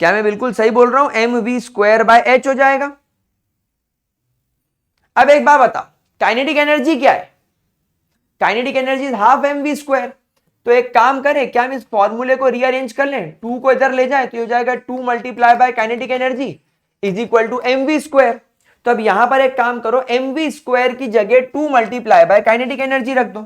क्या मैं बिल्कुल सही बोल रहा हूं? M V square by H हो जाएगा। अब एक बात बता, काइनेटिक एनर्जी क्या है? Kinetic energy half M V square. तो एक काम करें, क्या हम इस फॉर्मूले को रीअरेंज कर लें, 2 को इधर ले जाए तो हो जाएगा 2 multiply by kinetic energy is equal to M V square. तो अब यहां पर एक काम करो, एम वी स्क्वायर की जगह 2 मल्टीप्लाई बाय काइनेटिक एनर्जी रख दो,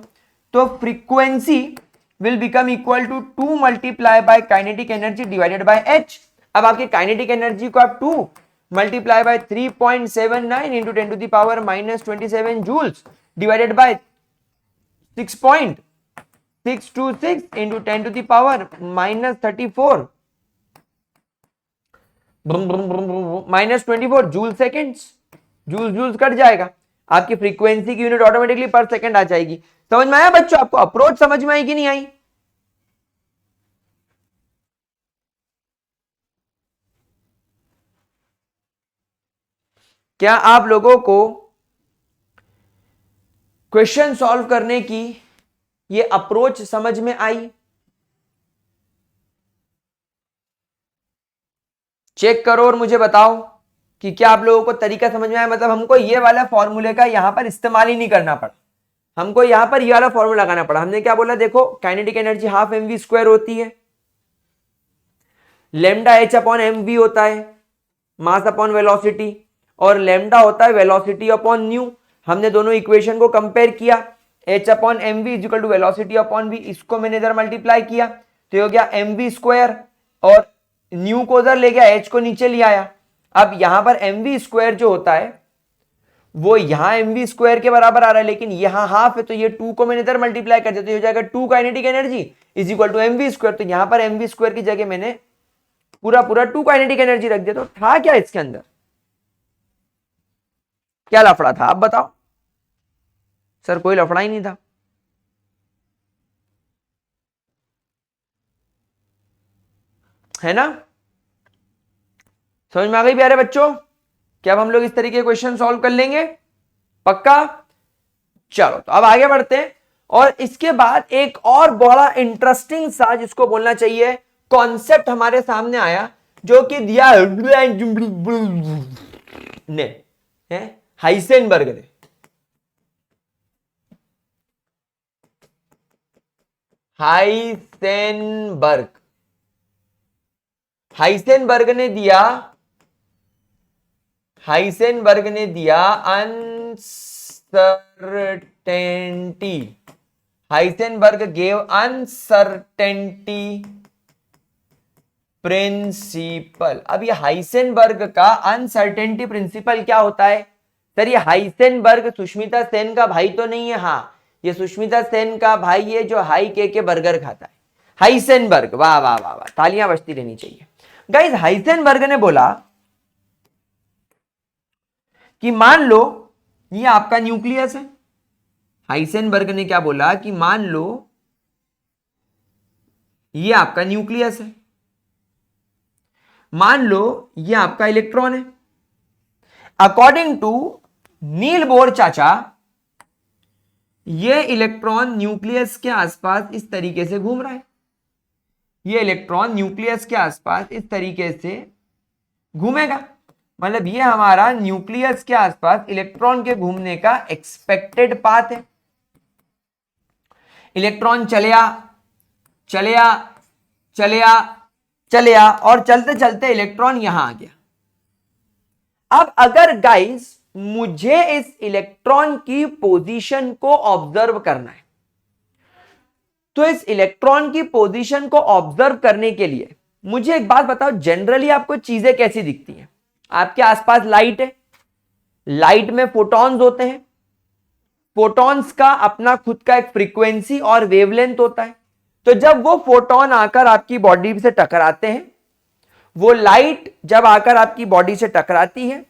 तो frequency will become equal to 2 multiply by kinetic energy divided by H. अब आपकी काइनेटिक एनर्जी को आप 2 multiply by 3.79 into 10 to the power -27 joules divided by 6.626 into 10 to the power -34 -24 joule seconds. Joules joules cut जाएगा, आपकी फ्रीक्वेंसी की यूनिट ऑटोमेटिकली पर सेकंड आ जाएगी। समझ में आया बच्चों? आपको अप्रोच समझ में आई कि नहीं आई? क्या आप लोगों को क्वेश्चन सॉल्व करने की ये अप्रोच समझ में आई? चेक करो और मुझे बताओ कि क्या आप लोगों को तरीका समझ में आया। मतलब हमको ये वाला फॉर्मूले का यहां पर इस्तेमाल ही नहीं करना पड़ा, हमको यहां पर ये वाला फॉर्मूला लगाना पड़ा। हमने क्या बोला, देखो kinetic energy half M V square होती है, lambda H upon M V होता है मास अपॉन वेलोसिटी, और लेमडा होता है वेलोसिटी अपॉन न्यू। हमने दोनों इक्वेशन को कंपेयर किया, H upon M V is equal to velocity upon V, इसको मैंने इधर मल्टीप्लाई किया तो ये हो गया एम वी स्क्वायर, और न्यू को उधर ले गया, एच को नीचे ले आया। अब यहां पर एम वी स्क्वायर जो होता है वो यहां एम वी स्क्वायर के बराबर आ रहा है, लेकिन यहां हाफ है, तो ये 2 को मैंने इधर मल्टीप्लाई कर दिया तो ये हो जाएगा 2 kinetic energy is equal to M V square. तो यहां पर एम वी स्क्वायर की जगह मैंने पूरा 2 काइनेटिक एनर्जी रख दिया। तो था क्या इसके अंदर? क्या लफड़ा था आप बताओ? सर कोई लफड़ा ही नहीं था। है ना? समझ में आ गई प्यारे बच्चों? क्या अब हम लोग इस तरीके के क्वेश्चन सॉल्व कर लेंगे? पक्का? चलो तो अब आगे बढ़ते हैं। और इसके बाद एक और बड़ा इंटरेस्टिंग सा, जिसको बोलना चाहिए, कॉन्सेप्ट हमारे सामने आया, जो कि दिया ने है हाइसेनबर्ग ने। हाइसेनबर्ग ने दिया uncertainty. Heisenberg gave uncertainty principle. अब ये हाइसेनबर्ग का अनसर्टेनिटी प्रिंसिपल क्या होता है? सर ये हाइसेनबर्ग सुष्मिता सेन का भाई तो नहीं है? हाँ, ये सुष्मिता सेन का भाई है जो हाई के बर्गर खाता है, हाइसेनबर्ग। वाह वाह वाह वाह, तालियां बजती रहनी चाहिए। गाइस हाइसेनबर्ग ने बोला कि मान लो ये आपका न्यूक्लियस है। हाइसेनबर्ग ने क्या बोला कि मान लो ये आपका न्यूक्लियस है, मान लो ये आपका इलेक्ट्रॉन है। अकॉर्डिंग टू नील बोर चाचा, ये इलेक्ट्रॉन न्यूक्लियस के आसपास इस तरीके से घूम रहा है। ये इलेक्ट्रॉन न्यूक्लियस के आसपास इस तरीके से घूमेगा, मतलब ये हमारा न्यूक्लियस के आसपास इलेक्ट्रॉन के घूमने का एक्सपेक्टेड पाथ है। इलेक्ट्रॉन चले आ और चलते चलते इलेक्ट्रॉन यहां आ गया। अब अगर गाइस मुझे इस इलेक्ट्रॉन की पोजीशन को ऑब्जर्व करना है, तो इस इलेक्ट्रॉन की पोजीशन को ऑब्जर्व करने के लिए मुझे एक बात बताओ, जनरली आपको चीजें कैसी दिखती हैं? आपके आसपास लाइट है, लाइट में फोटॉन्स होते हैं, फोटॉन्स का अपना खुद का एक फ्रीक्वेंसी और वेवलेंथ होता है। तो जब वो फोटॉन आकर आपकी बॉडी से टकराते हैं, वो लाइट जब आकर आपकी बॉडी से टकराती है,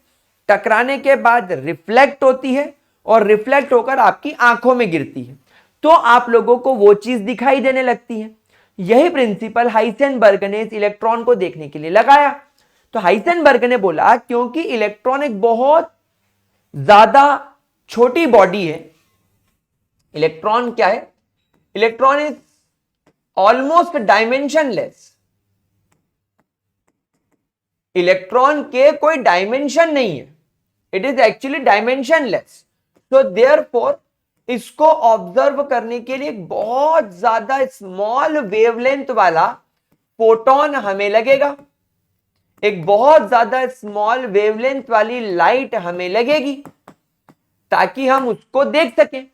टकराने के बाद रिफ्लेक्ट होती है और रिफ्लेक्ट होकर आपकी आंखों में गिरती है, तो आप लोगों को वो चीज दिखाई देने लगती है। यही प्रिंसिपल हाइसेनबर्ग ने इस इलेक्ट्रॉन को देखने के लिए लगाया। तो हाइसेनबर्ग ने बोला क्योंकि इलेक्ट्रॉन एक बहुत ज्यादा छोटी बॉडी है, इलेक्ट्रॉन क्या है? Electron is almost dimensionless. Electron के कोई डायमेंशन नहीं है, इट इज एक्चुअली डायमेंशनलेस। तो देयरफॉर इसको ऑब्जर्व करने के लिए एक बहुत ज्यादा स्मॉल वेवलेंथ वाला फोटोन हमें लगेगा, एक बहुत ज्यादा स्मॉल वेवलेंथ वाली लाइट हमें लगेगी ताकि हम उसको देख सकें।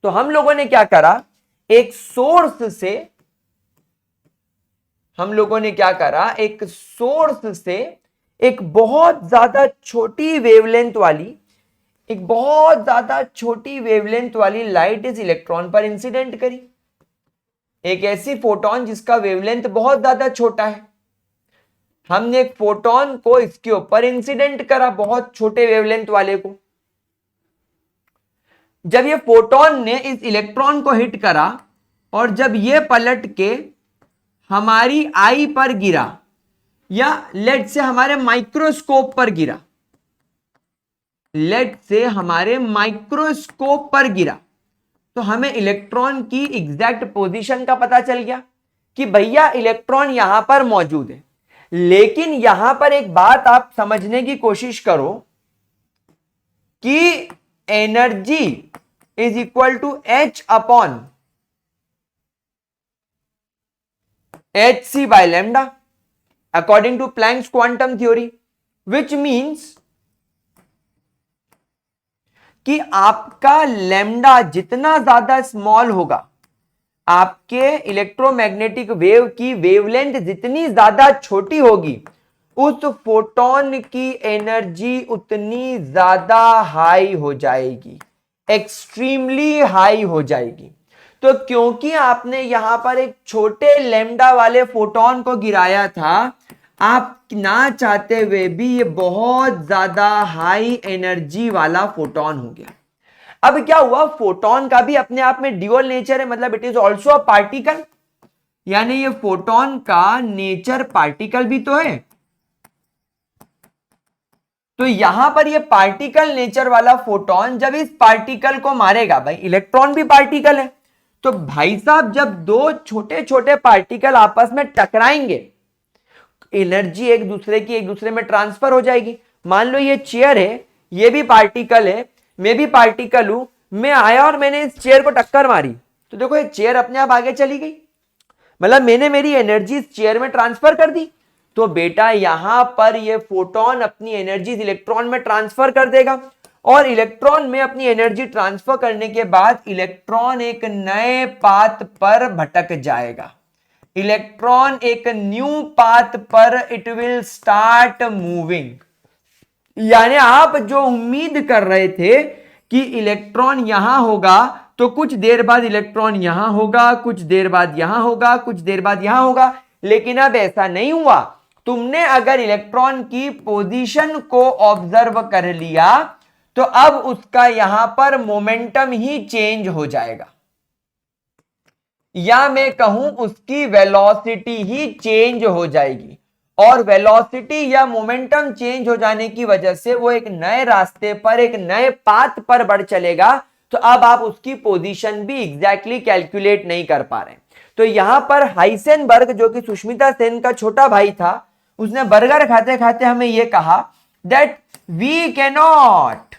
तो हम लोगों ने क्या करा, एक सोर्स से एक बहुत ज्यादा छोटी वेवलेंथ वाली लाइट इस इलेक्ट्रॉन पर इंसिडेंट करी। एक ऐसी फोटोन जिसका वेवलेंथ बहुत ज्यादा छोटा है, हमने एक फोटोन को इसके ऊपर इंसिडेंट करा, बहुत छोटे वेवलेंथ वाले को। जब ये फोटोन ने इस इलेक्ट्रॉन को हिट करा और जब ये पलट के हमारी आई पर गिरा या लेट से हमारे माइक्रोस्कोप पर गिरा, तो हमें इलेक्ट्रॉन की एग्जैक्ट पोजीशन का पता चल गया कि भैया इलेक्ट्रॉन यहां पर मौजूद है। लेकिन यहां पर एक बात आप समझने की कोशिश करो कि energy is equal to H upon hc by lambda according to Planck's quantum theory, which means कि आपका लैम्डा जितना ज्यादा स्मॉल होगा, आपके इलेक्ट्रोमैग्नेटिक वेव की वेवलेंथ जितनी ज्यादा छोटी होगी, उस फोटोन की एनर्जी उतनी ज्यादा हाई हो जाएगी, एक्सट्रीमली हाई हो जाएगी। तो क्योंकि आपने यहां पर एक छोटे लैम्डा वाले फोटोन को गिराया था, आप ना चाहते हुए भी ये बहुत ज्यादा हाई एनर्जी वाला फोटोन हो गया। अब क्या हुआ, फोटोन का भी अपने आप में ड्यूअल नेचर है, मतलब it is also a particle, यानी ये फोटोन का नेचर पार्टिकल भी तो है। तो यहां पर ये पार्टिकल नेचर वाला फोटोन जब इस पार्टिकल को मारेगा, भाई इलेक्ट्रॉन भी पार्टिकल है, तो भाई साहब जब दो छोटे छोटे पार्टिकल आपस में टकराएंगे, एनर्जी एक दूसरे में ट्रांसफर हो जाएगी। मान लो ये चेयर है, ये भी पार्टिकल है, मैं भी पार्टिकल हूं, मैं आया और मैंने इस चेयर को टक्कर मारी, तो देखो ये चेयर अपने आप आगे चली गई, मतलब मैंने मेरी एनर्जी इस चेयर में ट्रांसफर कर दी। तो बेटा यहां पर ये फोटोन अपनी एनर्जी इलेक्ट्रॉन में ट्रांसफर कर देगा, और इलेक्ट्रॉन में अपनी एनर्जी ट्रांसफर करने के बाद इलेक्ट्रॉन एक नए पाथ पर भटक जाएगा, इलेक्ट्रॉन एक न्यू पाथ पर इट विल स्टार्ट मूविंग। यानी आप जो उम्मीद कर रहे थे कि इलेक्ट्रॉन यहां होगा, तो कुछ देर बाद इलेक्ट्रॉन यहां होगा, कुछ देर बाद यहां होगा, कुछ देर बाद यहां होगा, लेकिन अब ऐसा नहीं हुआ। तुमने अगर इलेक्ट्रॉन की पोजीशन को ऑब्जर्व कर लिया, तो अब उसका यहां पर मोमेंटम ही चेंज हो जाएगा, या मैं कहूं उसकी वेलोसिटी ही चेंज हो जाएगी, और वेलोसिटी या मोमेंटम चेंज हो जाने की वजह से वो एक नए रास्ते पर, एक नए पाथ पर बढ़ चलेगा। तो अब आप उसकी पोजीशन भी एग्जैक्टली कैलकुलेट नहीं कर पा रहे। तो यहां पर हाइसेनबर्ग, जो कि सुष्मिता सेन का छोटा भाई था, उसने बर्गर खाते खाते हमें यह कहा that we cannot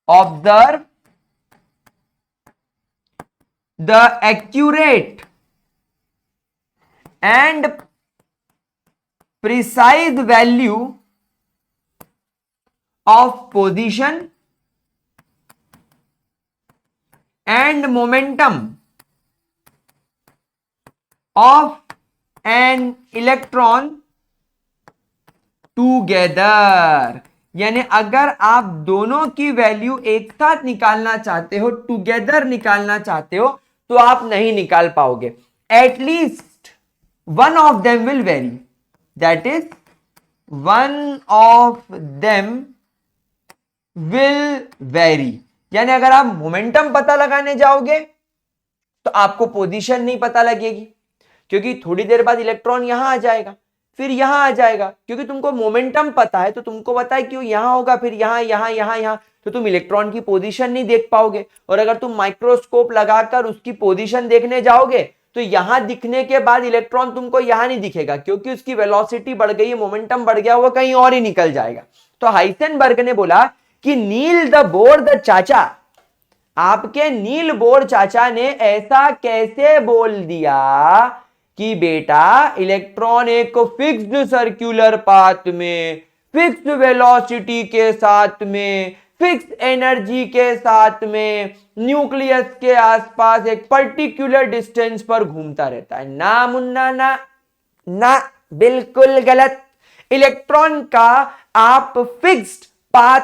observe the accurate and precise value of position and momentum of an electron together. यानी अगर आप दोनों की वैल्यू एक साथ निकालना चाहते हो, टुगेदर निकालना चाहते हो, तो आप नहीं निकाल पाओगे। At least one of them will very, that is one of them will very. यानी अगर आप मोमेंटम पता लगाने जाओगे तो आपको पोजीशन नहीं पता लगेगी, क्योंकि थोड़ी देर बाद इलेक्ट्रॉन यहां आ जाएगा, फिर यहां आ जाएगा, क्योंकि तुमको मोमेंटम पता है, तो तुमको पता है क्यों यहां होगा, फिर यहां यहां यहां यहां, तो तुम इलेक्ट्रॉन की पोजीशन नहीं देख पाओगे। और अगर तुम माइक्रोस्कोप लगाकर उसकी पोजीशन देखने जाओगे तो यहां दिखने के बाद इलेक्ट्रॉन तुमको यहां नहीं दिखेगा, क्योंकि उसकी वेलोसिटी बढ़ गई है, मोमेंटम बढ़ गया, वो कहीं और ही निकल जाएगा। तो हाइसेनबर्ग ने बोला कि नील द बोर द चाचा, आपके नील बोर चाचा ने ऐसा कैसे बोल दिया कि बेटा इलेक्ट्रॉन एक फिक्स्ड सर्कुलर पाथ में, फिक्स्ड वेलोसिटी के साथ में, फिक्स्ड एनर्जी के साथ में, न्यूक्लियस के आसपास एक पर्टिकुलर डिस्टेंस पर घूमता रहता है। ना मुन्ना ना, ना, बिल्कुल गलत। इलेक्ट्रॉन का आप फिक्स्ड पाथ,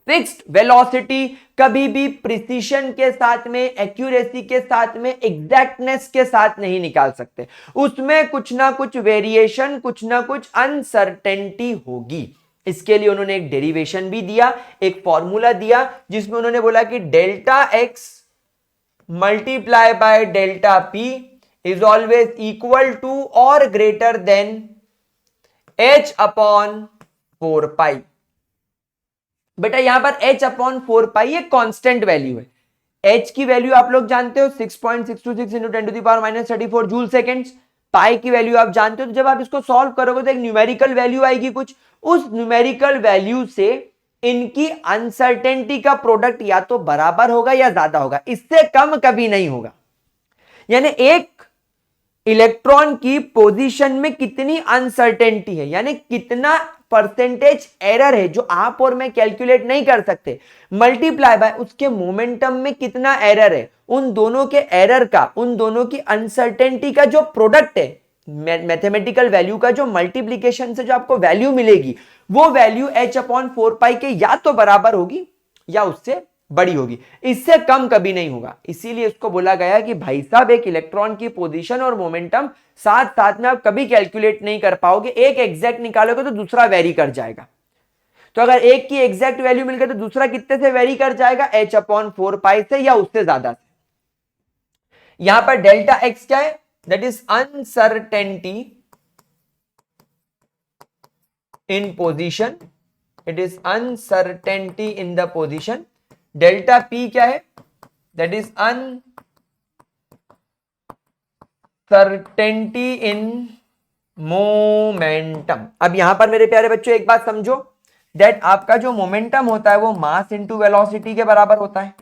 फिक्स्ड वेलोसिटी कभी भी प्रिसीशन के साथ में, एक्यूरेसी के साथ में, एग्जैक्टनेस के साथ नहीं निकाल सकते। उसमें कुछ ना कुछ वेरिएशन, कुछ ना कुछ अनसर्टेनिटी होगी। इसके लिए उन्होंने एक डेरिवेशन भी दिया, एक फॉर्मूला दिया, जिसमें उन्होंने बोला कि delta x multiply by delta p is always equal to और greater than h upon 4 pi. बेटा यहां पर h अपॉन 4 पाई एक कांस्टेंट वैल्यू है। h की वैल्यू आप लोग जानते हो 6.626 into 10 to the power minus 34 joule seconds. Pi की वैल्यू आप जानते हो, तो जब आप इसको सॉल्व करोगे तो एक न्यूमेरिकल वैल्यू आएगी कुछ, उस न्यूमेरिकल वैल्यू से इनकी अनसर्टेनिटी का प्रोडक्ट या तो बराबर होगा या ज्यादा होगा, इससे कम कभी नहीं होगा। यानी एक इलेक्ट्रॉन की पोजीशन में कितनी अनसर्टेनिटी है, यानी कितना परसेंटेज एरर है जो आप और मैं कैलकुलेट नहीं कर सकते, मल्टीप्लाई बाय उसके मोमेंटम में कितना एरर है, उन दोनों के एरर का, उन दोनों की अनसर्टेनिटी का जो प्रोडक्ट है, मैथमेटिकल वैल्यू का जो मल्टीप्लीकेशन से जो आपको वैल्यू मिलेगी, वो वैल्यू h अपॉन 4 पाई के या तो बराबर होगी या उससे बड़ी होगी, इससे कम कभी नहीं होगा। इसीलिए इसको बोला गया कि भाई साहब एक इलेक्ट्रॉन की पोजीशन और मोमेंटम साथ साथ में आप कभी कैलकुलेट नहीं कर पाओगे, एक एग्जैक्ट निकालोगे तो दूसरा वेरी कर जाएगा। तो अगर एक की एग्जैक्ट वैल्यू मिल गई तो दूसरा कितने से वेरी कर जाएगा, h अपॉन 4 पाई से या उससे ज्यादा से। यहां पर डेल्टा एक्स क्या है, that is uncertainty in position, it is uncertainty in the position. Delta P क्या है, that is uncertainty in momentum. अब यहां पर मेरे प्यारे बच्चों एक बात समझो, दैट आपका जो मोमेंटम होता है वो मास इंटू वेलोसिटी के बराबर होता है,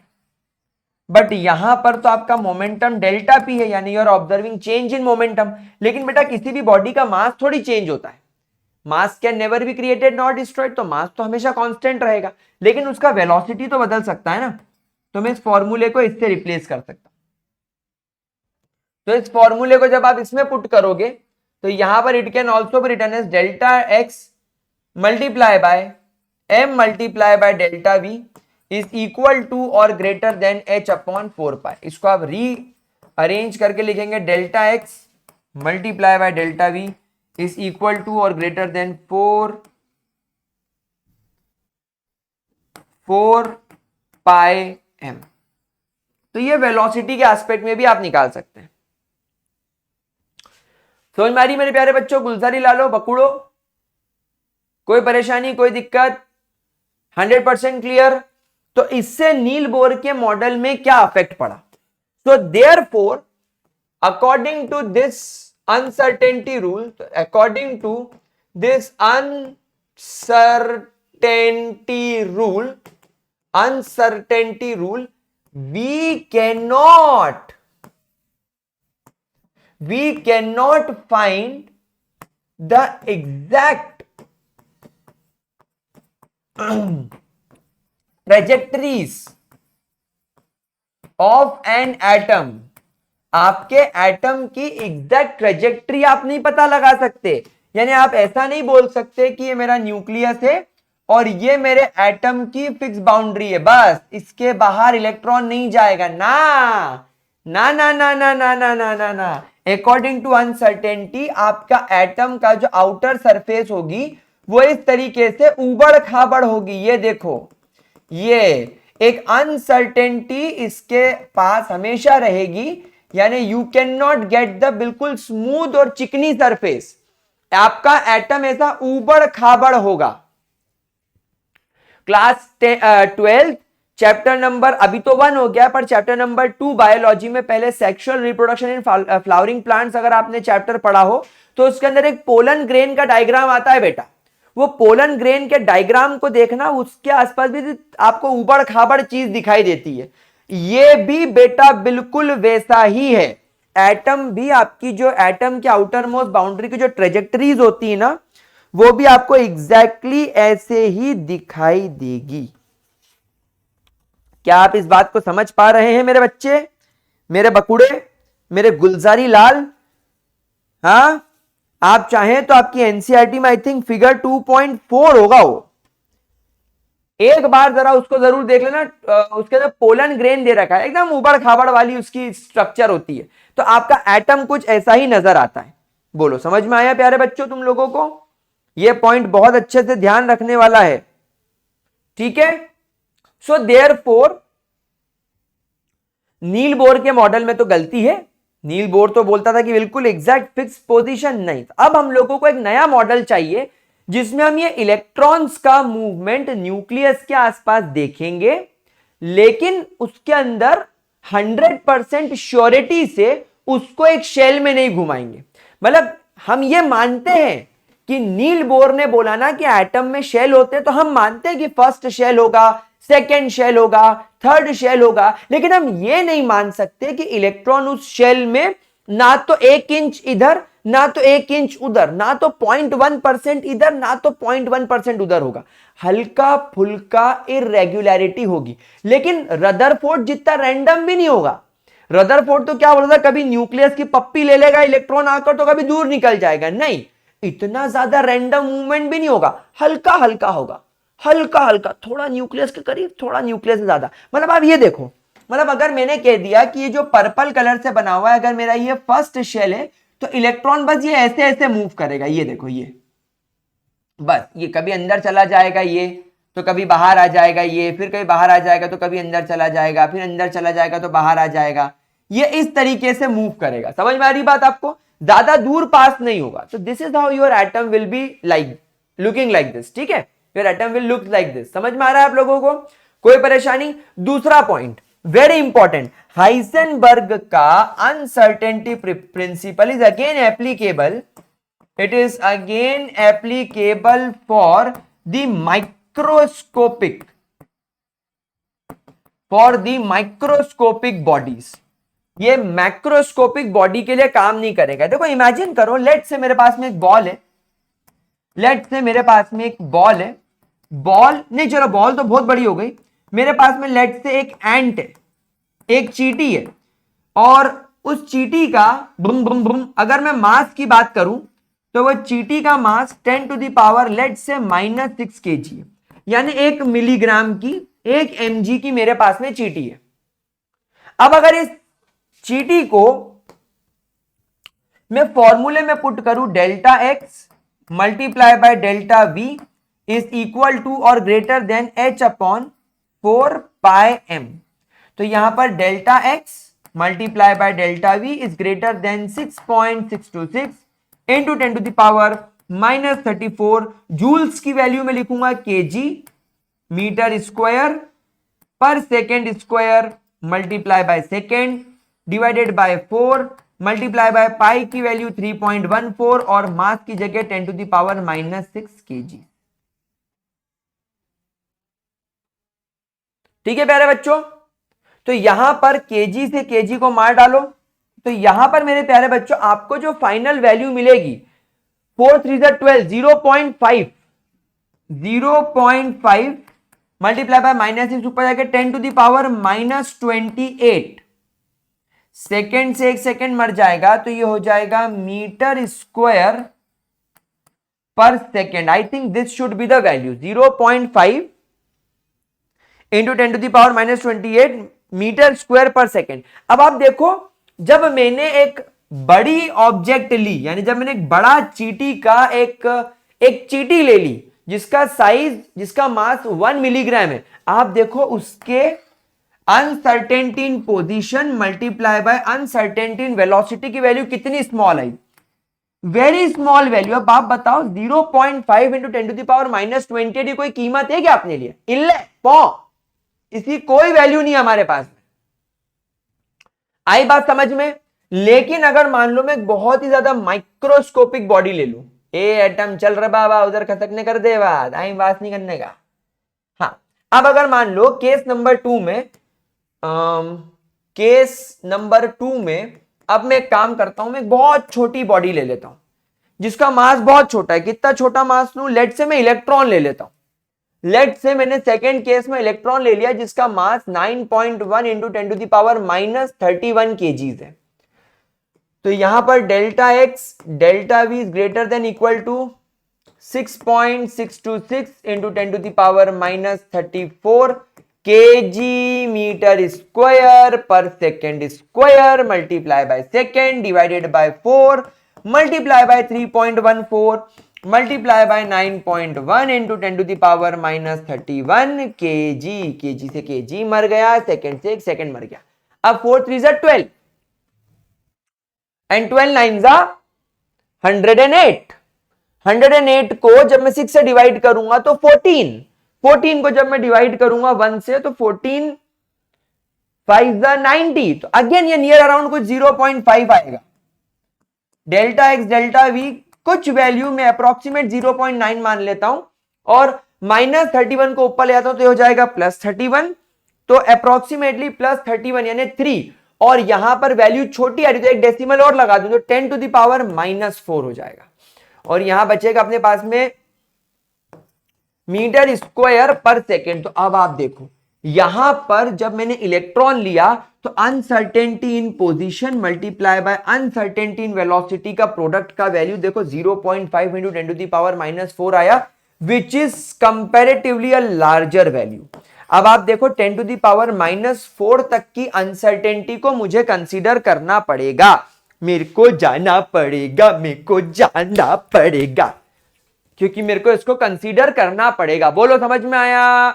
बट यहां पर तो आपका मोमेंटम डेल्टा पी है, यानी you are observing change in momentum. लेकिन बेटा किसी भी बॉडी का मास थोड़ी चेंज होता है, मास can never be created not destroyed, तो मास तो हमेशा कांस्टेंट रहेगा, लेकिन उसका वेलोसिटी तो बदल सकता है ना। तो मैं इस फॉर्मूले को इससे रिप्लेस कर सकता हूं। तो इस फॉर्मूले को जब आप इसमें पुट करोगे तो यहां पर it can also be written as delta x multiply by m multiply by delta we is equal to और greater than h upon 4 pi. इसको आप री अरेंज करके लिखेंगे, delta x multiply by delta we is equal to और ग्रेटर देन 4 पाई m। तो ये वेलोसिटी के एस्पेक्ट में भी आप निकाल सकते हैं। समझ में आ रही मेरे प्यारे बच्चों, गुलजारी लालो बकुड़ो, कोई परेशानी, कोई दिक्कत, 100% क्लियर। तो इससे नील बोर के मॉडल में क्या इफेक्ट पड़ा, so therefore according to this uncertainty rule, according to this uncertainty rule we cannot find the exact trajectories of an atom. आपके एटम की एग्जैक्ट ट्रेजेक्ट्री आप नहीं पता लगा सकते, यानी आप ऐसा नहीं बोल सकते कि ये मेरा न्यूक्लियस है और ये मेरे एटम की फिक्स बाउंड्री है, बस इसके बाहर इलेक्ट्रॉन नहीं जाएगा। ना ना ना ना ना ना ना ना ना ना, अकॉर्डिंग टू अनसर्टेनिटी आपका एटम का जो आउटर सरफेस होगी वो इस तरीके से उबड़ खाबड़ होगी। ये देखो, ये एक अनसर्टेनिटी इसके पास हमेशा रहेगी, यानी you can not get the बिल्कुल स्मूथ और चिकनी सरफेस, आपका एटम ऐसा उबड़ खाबड़ होगा। क्लास 12 चैप्टर नंबर अभी तो 1 हो गया, पर चैप्टर नंबर 2 बायोलॉजी में पहले sexual reproduction in flowering plants अगर आपने चैप्टर पढ़ा हो तो उसके अंदर एक पोलन ग्रेन का डायग्राम आता है बेटा। वो पोलन ग्रेन के डायग्राम को देखना, उसके आसपास भी आपको उबड़ खाबड़ चीज दिखाई देती है। ये भी बेटा बिल्कुल वैसा ही है। एटम भी आपकी जो एटम के आउटर मोस्ट बाउंड्री की जो ट्रेजेक्टरीज होती है ना, वो भी आपको एग्जैक्टली ऐसे ही दिखाई देगी। क्या आप इस बात को समझ पा रहे हैं मेरे बच्चे, मेरे बकुड़े, मेरे गुलजारी लाल? हाँ, आप चाहें तो आपकी एनसीईआरटी में आई थिंक फिगर 2.4 होगा, वो एक बार जरा उसको जरूर देख लेना। उसके अंदर पोलन ग्रेन दे रखा है, एकदम उबड़ खाबड़ वाली उसकी स्ट्रक्चर होती है, तो आपका एटम कुछ ऐसा ही नजर आता है। बोलो समझ में आया प्यारे बच्चों तुम लोगों को? ये पॉइंट बहुत अच्छे से ध्यान रखने वाला है, ठीक है। सो देयरफॉर नील बोर के मॉडल में तो गलती है। नील बोर तो बोलता था कि बिल्कुल एग्जैक्ट फिक्स पोजीशन नहीं। अब हम लोगों को एक नया मॉडल चाहिए जिसमें हम ये इलेक्ट्रॉन्स का मूवमेंट न्यूक्लियस के आसपास देखेंगे, लेकिन उसके अंदर 100% श्योरिटी से उसको एक शेल में नहीं घुमाएंगे। मतलब हम ये मानते हैं कि नील बोर ने बोला ना कि एटम में शेल होते हैं, तो हम मानते हैं कि फर्स्ट शेल होगा, सेकेंड शेल होगा, थर्ड शेल होगा, लेकिन हम ये नहीं मान सकते कि इलेक्ट्रॉन उस शेल में ना तो 1 इंच इधर ना तो 1 इंच उधर, ना तो 0.1% इधर ना तो 0.1% उधर होगा। हल्का फुल्का इरेग्युलरिटी होगी, लेकिन रदरफोर्ड जितना रैंडम भी नहीं होगा। रदरफोर्ड तो क्या बोलता था, कभी न्यूक्लियस की पप्पी ले लेगा इलेक्ट्रॉन आकर तो कभी दूर निकल जाएगा, नहीं, इतना ज्यादा रैंडम मूवमेंट भी नहीं होगा, हल्का हल्का होगा, हल्का हल्का, थोड़ा न्यूक्लियस के करीब, थोड़ा न्यूक्लियस से ज्यादा। मतलब आप ये देखो, मतलब अगर मैंने कह दिया कि ये जो पर्पल कलर से बना हुआ है, अगर मेरा ये फर्स्ट शेल है तो इलेक्ट्रॉन बस ये ऐसे ऐसे मूव करेगा। ये देखो, ये बस ये कभी अंदर चला जाएगा, ये तो कभी बाहर आ जाएगा, ये फिर कभी बाहर आ जाएगा तो कभी अंदर चला जाएगा, फिर अंदर चला जाएगा तो बाहर आ जाएगा। ये इस तरीके से मूव करेगा। समझ में आ रही बात आपको? ज्यादा दूर पास नहीं होगा। तो this is how your atom will be like looking like this, ठीक है। Your atom will look like this. समझ में आ रहा है आप लोगों को? कोई परेशानी? दूसरा पॉइंट वेरी इंपॉर्टेंट, हाइसेनबर्ग का uncertainty principle is again applicable, it is again applicable for the microscopic bodies। ये मैक्रोस्कोपिक बॉडी के लिए काम नहीं करेगा। देखो इमेजिन करो, लेट से मेरे पास में एक बॉल है, लेट से मेरे पास में एक बॉल है, बॉल नहीं, चलो बॉल तो बहुत बड़ी हो गई, मेरे पास में लेट से एक एंट है, एक चींटी है, और उस चींटी का बुम बुम बुम अगर मैं मास की बात करूं तो वो चींटी का मास 10 टू द पावर लेट से -6 kg है, यानी 1 मिलीग्राम की, 1 mg की मेरे पास में चींटी है। अब अगर इस चींटी को मैं फॉर्मूले में पुट करूं, delta x multiply by delta we is equal to और ग्रेटर देन h/4πm, तो यहां पर delta x multiply by delta we is greater than 6.626 into 10 to the power -34 joules की वैल्यू में लिखूंगा KG metre square per second square multiply by second divided by 4 multiply by pi की वैल्यू 3.14 और मास की जगह 10 टू द पावर -6 केजी। ठीक है प्यारे बच्चों, तो यहां पर केजी से केजी को मार डालो, तो यहां पर मेरे प्यारे बच्चों आपको जो फाइनल वैल्यू मिलेगी 4 3 12 0.5 मल्टीप्लाई बाय -6 ऊपर जाके 10 टू द पावर -28 सेकेंड से 1 सेकेंड मर जाएगा, तो ये हो जाएगा metre square per second. I think this should be the value 0.5 into 10 to the power -28 metre square per second. अब आप देखो, जब मैंने एक बड़ी ऑब्जेक्ट ली, यानी जब मैंने एक बड़ा चींटी का एक चींटी ले ली जिसका साइज, जिसका मास 1 मिलीग्राम है, आप देखो उसके uncertainty in position multiply by uncertainty in velocity की वैल्यू कितनी small I, very small value. अब आप बताओ 0.5 इंटू 10 टू द पावर -28 कोई कीमत है क्या अपने लिए? इल्ले पौ, इसकी कोई वैल्यू नहीं हमारे पास। आई बात समझ में? लेकिन अगर मान लो मैं एक बहुत ही ज्यादा माइक्रोस्कोपिक बॉडी ले लूं, ए एटम चल रहा बाबा, उधर खतकने कर दे बात, आई बात नहीं करने का। हाँ, अब अगर मान लो केस नंबर 2 में अब मैं एक काम करता हूं, मैं एक बहुत छोटी बॉडी ले लेता हूं जिसका मास बहुत छोटा है। कितना छोटा मास लूं? लेट से मैं इलेक्ट्रॉन ले लेता हूं। लेट से मैंने सेकेंड केस में इलेक्ट्रॉन ले लिया जिसका mass 9.1 into 10 to the power -31 KGs है। तो यहां पर delta x delta we is greater than equal to 6.626 into 10 to the power -34 KG metre square per second square multiply by second divided by 4 multiply by 3.14 multiply by 9.1 into 10 to the power -31 KG. KG से केजी मर गया, सेकेंड से 1 सेकेंड मर गया। अब 4 3 12 एंड 12 9 108। 108 को जब मैं 6 से डिवाइड करूंगा तो 14 को जब मैं डिवाइड करूंगा 1 से तो 14 5 90। तो अगेन ये नियर अराउंड कुछ 0.5 आएगा। डेल्टा एक्स डेल्टा वी कुछ वैल्यू में अप्रोक्सीमेट 0.9 मान लेता हूं और -31 को ऊपर ले आता हूं तो ये हो जाएगा +31। तो अप्रोक्सीमेटली +31 यानी 3, और यहां पर वैल्यू छोटी आ रही तो एक डेसिमल और लगा दूं तो 10 टू द पावर -4 हो जाएगा, और यहां बचेगा अपने पास में मीटर स्क्वायर पर सेकेंड। तो अब आप देखो यहां पर जब मैंने इलेक्ट्रॉन लिया तो uncertainty in position multiply by uncertainty in velocity का प्रोडक्ट का वैल्यू देखो 0.5 इंटू 10 टू द पावर -4 आया, which is comparatively a larger value. अब आप देखो 10 टू द पावर -4 तक की अनसर्टेनिटी को मुझे कंसीडर करना पड़ेगा, मेरे को जाना पड़ेगा, क्योंकि मेरे को इसको कंसीडर करना पड़ेगा। बोलो समझ में आया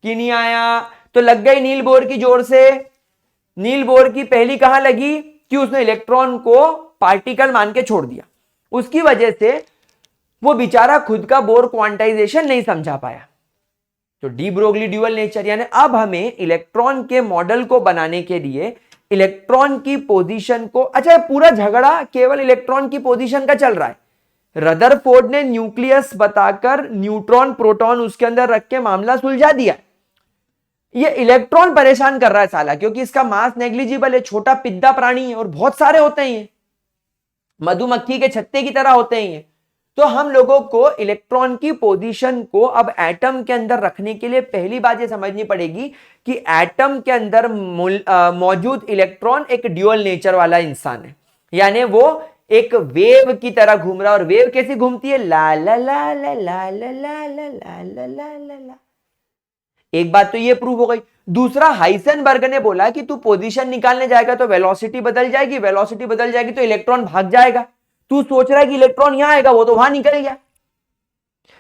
कि नहीं आया? तो लग गई नील बोर की जोर से। नील बोर की पहली कहां लगी कि उसने इलेक्ट्रॉन को पार्टिकल मान के छोड़ दिया, उसकी वजह से वो बेचारा खुद का बोर क्वांटाइजेशन नहीं समझा पाया। तो डी ब्रोगली ड्यूअल नेचर, यानी अब हमें इलेक्ट्रॉन के मॉडल को बनाने के लिए इलेक्ट्रॉन की पोजीशन को, अच्छा पूरा झगड़ा केवल इलेक्ट्रॉन की पोजीशन का चल रहा है। रदरफोर्ड ने न्यूक्लियस बताकर न्यूट्रॉन प्रोटॉन उसके अंदर रख के मामला सुलझा दिया। ये इलेक्ट्रॉन परेशान कर रहा है साला, क्योंकि इसका मास नेग्लिजिबल है, छोटा पिद्दा प्राणी है और बहुत सारे होते हैं, ये मधुमक्खी के छत्ते की तरह होते हैं ये। तो हम लोगों को इलेक्ट्रॉन की पोजीशन को अब एटम के अंदर रखने के लिए पहली बात ये समझनी पड़ेगी कि एटम के अंदर मौजूद इलेक्ट्रॉन एक ड्यूअल नेचर वाला इंसान है, यानी वो एक वेव की तरह घूम रहा है। और वेव कैसी घूमती है? ला ला ला ला ला ला ला ला ला ला ला ला। एक बात तो ये प्रूव हो गई। दूसरा, हाइसेनबर्ग ने बोला कि तू पोजीशन निकालने जाएगा तो वेलोसिटी बदल जाएगी, वेलोसिटी बदल जाएगी तो इलेक्ट्रॉन भाग जाएगा। तू सोच रहा है कि इलेक्ट्रॉन यहां आएगा, वो तो वहां निकल गया।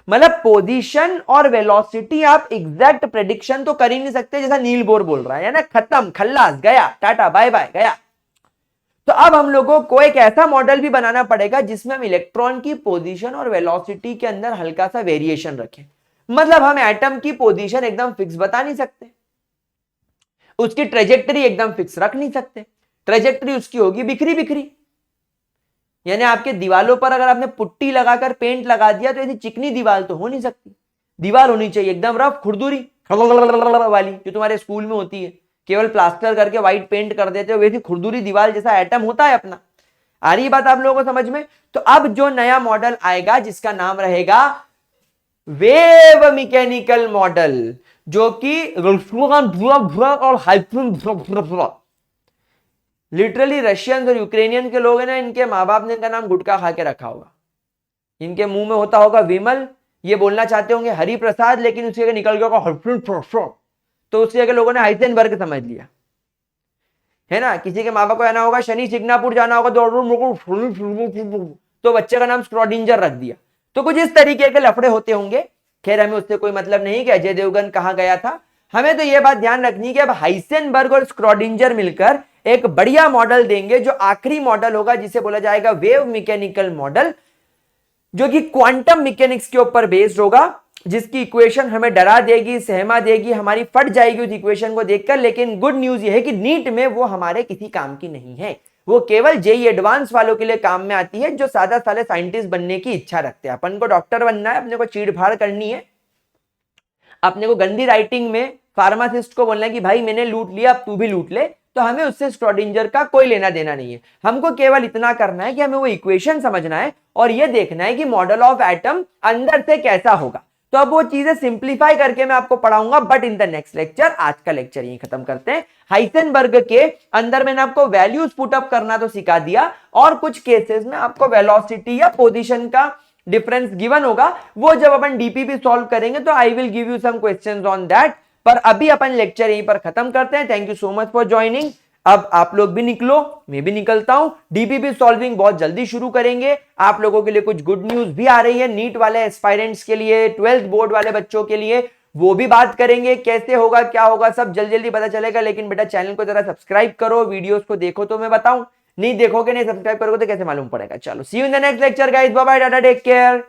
मतलब पोजीशन और वेलोसिटी आप एग्जैक्ट प्रेडिक्शन तो कर ही नहीं सकते, जैसा नील बोर बोल रहा है ना, खत्म, खल्लास, गया, टाटा बाय बाय, गया। तो अब हम लोगों को एक ऐसा मॉडल भी बनाना पड़ेगा जिसमें हम इलेक्ट्रॉन की पोजीशन और वेलोसिटी के अंदर हल्का सा वेरिएशन रखें। मतलब हम एटम की पोजीशन एकदम फिक्स बता नहीं सकते, उसकी ट्रेजेक्टरी एकदम फिक्स रख नहीं सकते, ट्रेजेक्टरी उसकी होगी बिखरी बिखरी। यानी आपके दीवालों पर अगर आपने पुट्टी लगाकर पेंट लगा दिया तो ऐसी चिकनी दीवार तो हो नहीं सकती, दीवार होनी चाहिए एकदम रफ खुरदुरी वाली, जो तुम्हारे स्कूल में होती है, केवल प्लास्टर करके व्हाइट पेंट कर देते हो, वैसी खुरदुरी दीवार जैसा एटम होता है अपना। आ रही बात आप लोगों को समझ में? तो अब जो नया मॉडल आएगा जिसका नाम रहेगा वेव मैकेनिकल मॉडल, जो कि और लिटरली रशियन और यूक्रेनियन के लोग हैं ना, इनके माँ बाप ने इनका नाम गुटखा खा के रखा होगा, इनके मुंह में होता होगा विमल, ये बोलना चाहते होंगे हरि प्रसाद, लेकिन उसके निकल गया होगा, तो उसके लोगों ने हाइसेनबर्ग समझ लिया है ना। किसी के माँ बाप को आना होगा शनि सिग्नापुर जाना होगा तो बच्चे का नाम स्क्रॉडिंजर रख दिया। तो कुछ इस तरीके के लफड़े होते होंगे। खैर हमें उससे कोई मतलब नहीं कि अजय देवगन कहां गया था, हमें तो यह बात ध्यान रखनी है कि अब हाइसेनबर्ग और स्क्रॉडिंजर मिलकर एक बढ़िया मॉडल देंगे, जो आखिरी मॉडल होगा जिसे बोला जाएगा वेव मैकेनिकल मॉडल, जो कि क्वांटम मैकेनिक्स के ऊपर बेस्ड होगा, जिसकी इक्वेशन हमें डरा देगी, सहमा देगी, हमारी फट जाएगी उस इक्वेशन को देखकर। लेकिन गुड न्यूज यह है कि नीट में वो हमारे किसी काम की नहीं है, वो केवल जेई एडवांस वालों के लिए काम में आती है, जो सादा साले साइंटिस्ट बनने की इच्छा रखते हैं। अपन को डॉक्टर बनना है, अपने को चीड़-फाड़ करनी है, अपने को गंदी राइटिंग में फार्मासिस्ट को बोलना है कि भाई मैंने लूट लिया अब तू भी लूट ले, तो हमें उससे स्क्रॉडिंजर का कोई लेना देना नहीं है। हमको केवल इतना करना है कि हमें वो इक्वेशन समझना है और ये देखना है कि मॉडल ऑफ एटम अंदर से कैसा होगा। तो अब वो चीजें सिंप्लीफाई करके मैं आपको पढ़ाऊंगा, but in the next lecture. आज का लेक्चर यही खत्म करते हैं। हाइसेनबर्ग के अंदर मैंने आपको वैल्यूज पुटअप करना तो सिखा दिया, और कुछ केसेस में आपको वेलोसिटी या पोजीशन का डिफरेंस गिवन होगा, वो जब अपन डीपीपी सॉल्व करेंगे तो I will give you some questions on that. पर अभी अपन लेक्चर यहीं पर खत्म करते हैं। Thank you so much for joining. अब आप लोग भी निकलो, मैं भी निकलता हूं। डीपीपी सॉल्विंग बहुत जल्दी शुरू करेंगे। आप लोगों के लिए कुछ गुड न्यूज भी आ रही है, नीट वाले एस्पायरेंट्स के लिए, 12th बोर्ड वाले बच्चों के लिए, वो भी बात करेंगे। कैसे होगा, क्या होगा, सब जल्दी जल्दी पता चलेगा। लेकिन बेटा चैनल को जरा सब्सक्राइब करो, वीडियोस को देखो तो मैं बताऊं, नहीं देखोगे, नहीं सब्सक्राइब करोगे तो कैसे मालूम पड़ेगा। चलो see you in the next lecture guys, bye bye, tata, take care.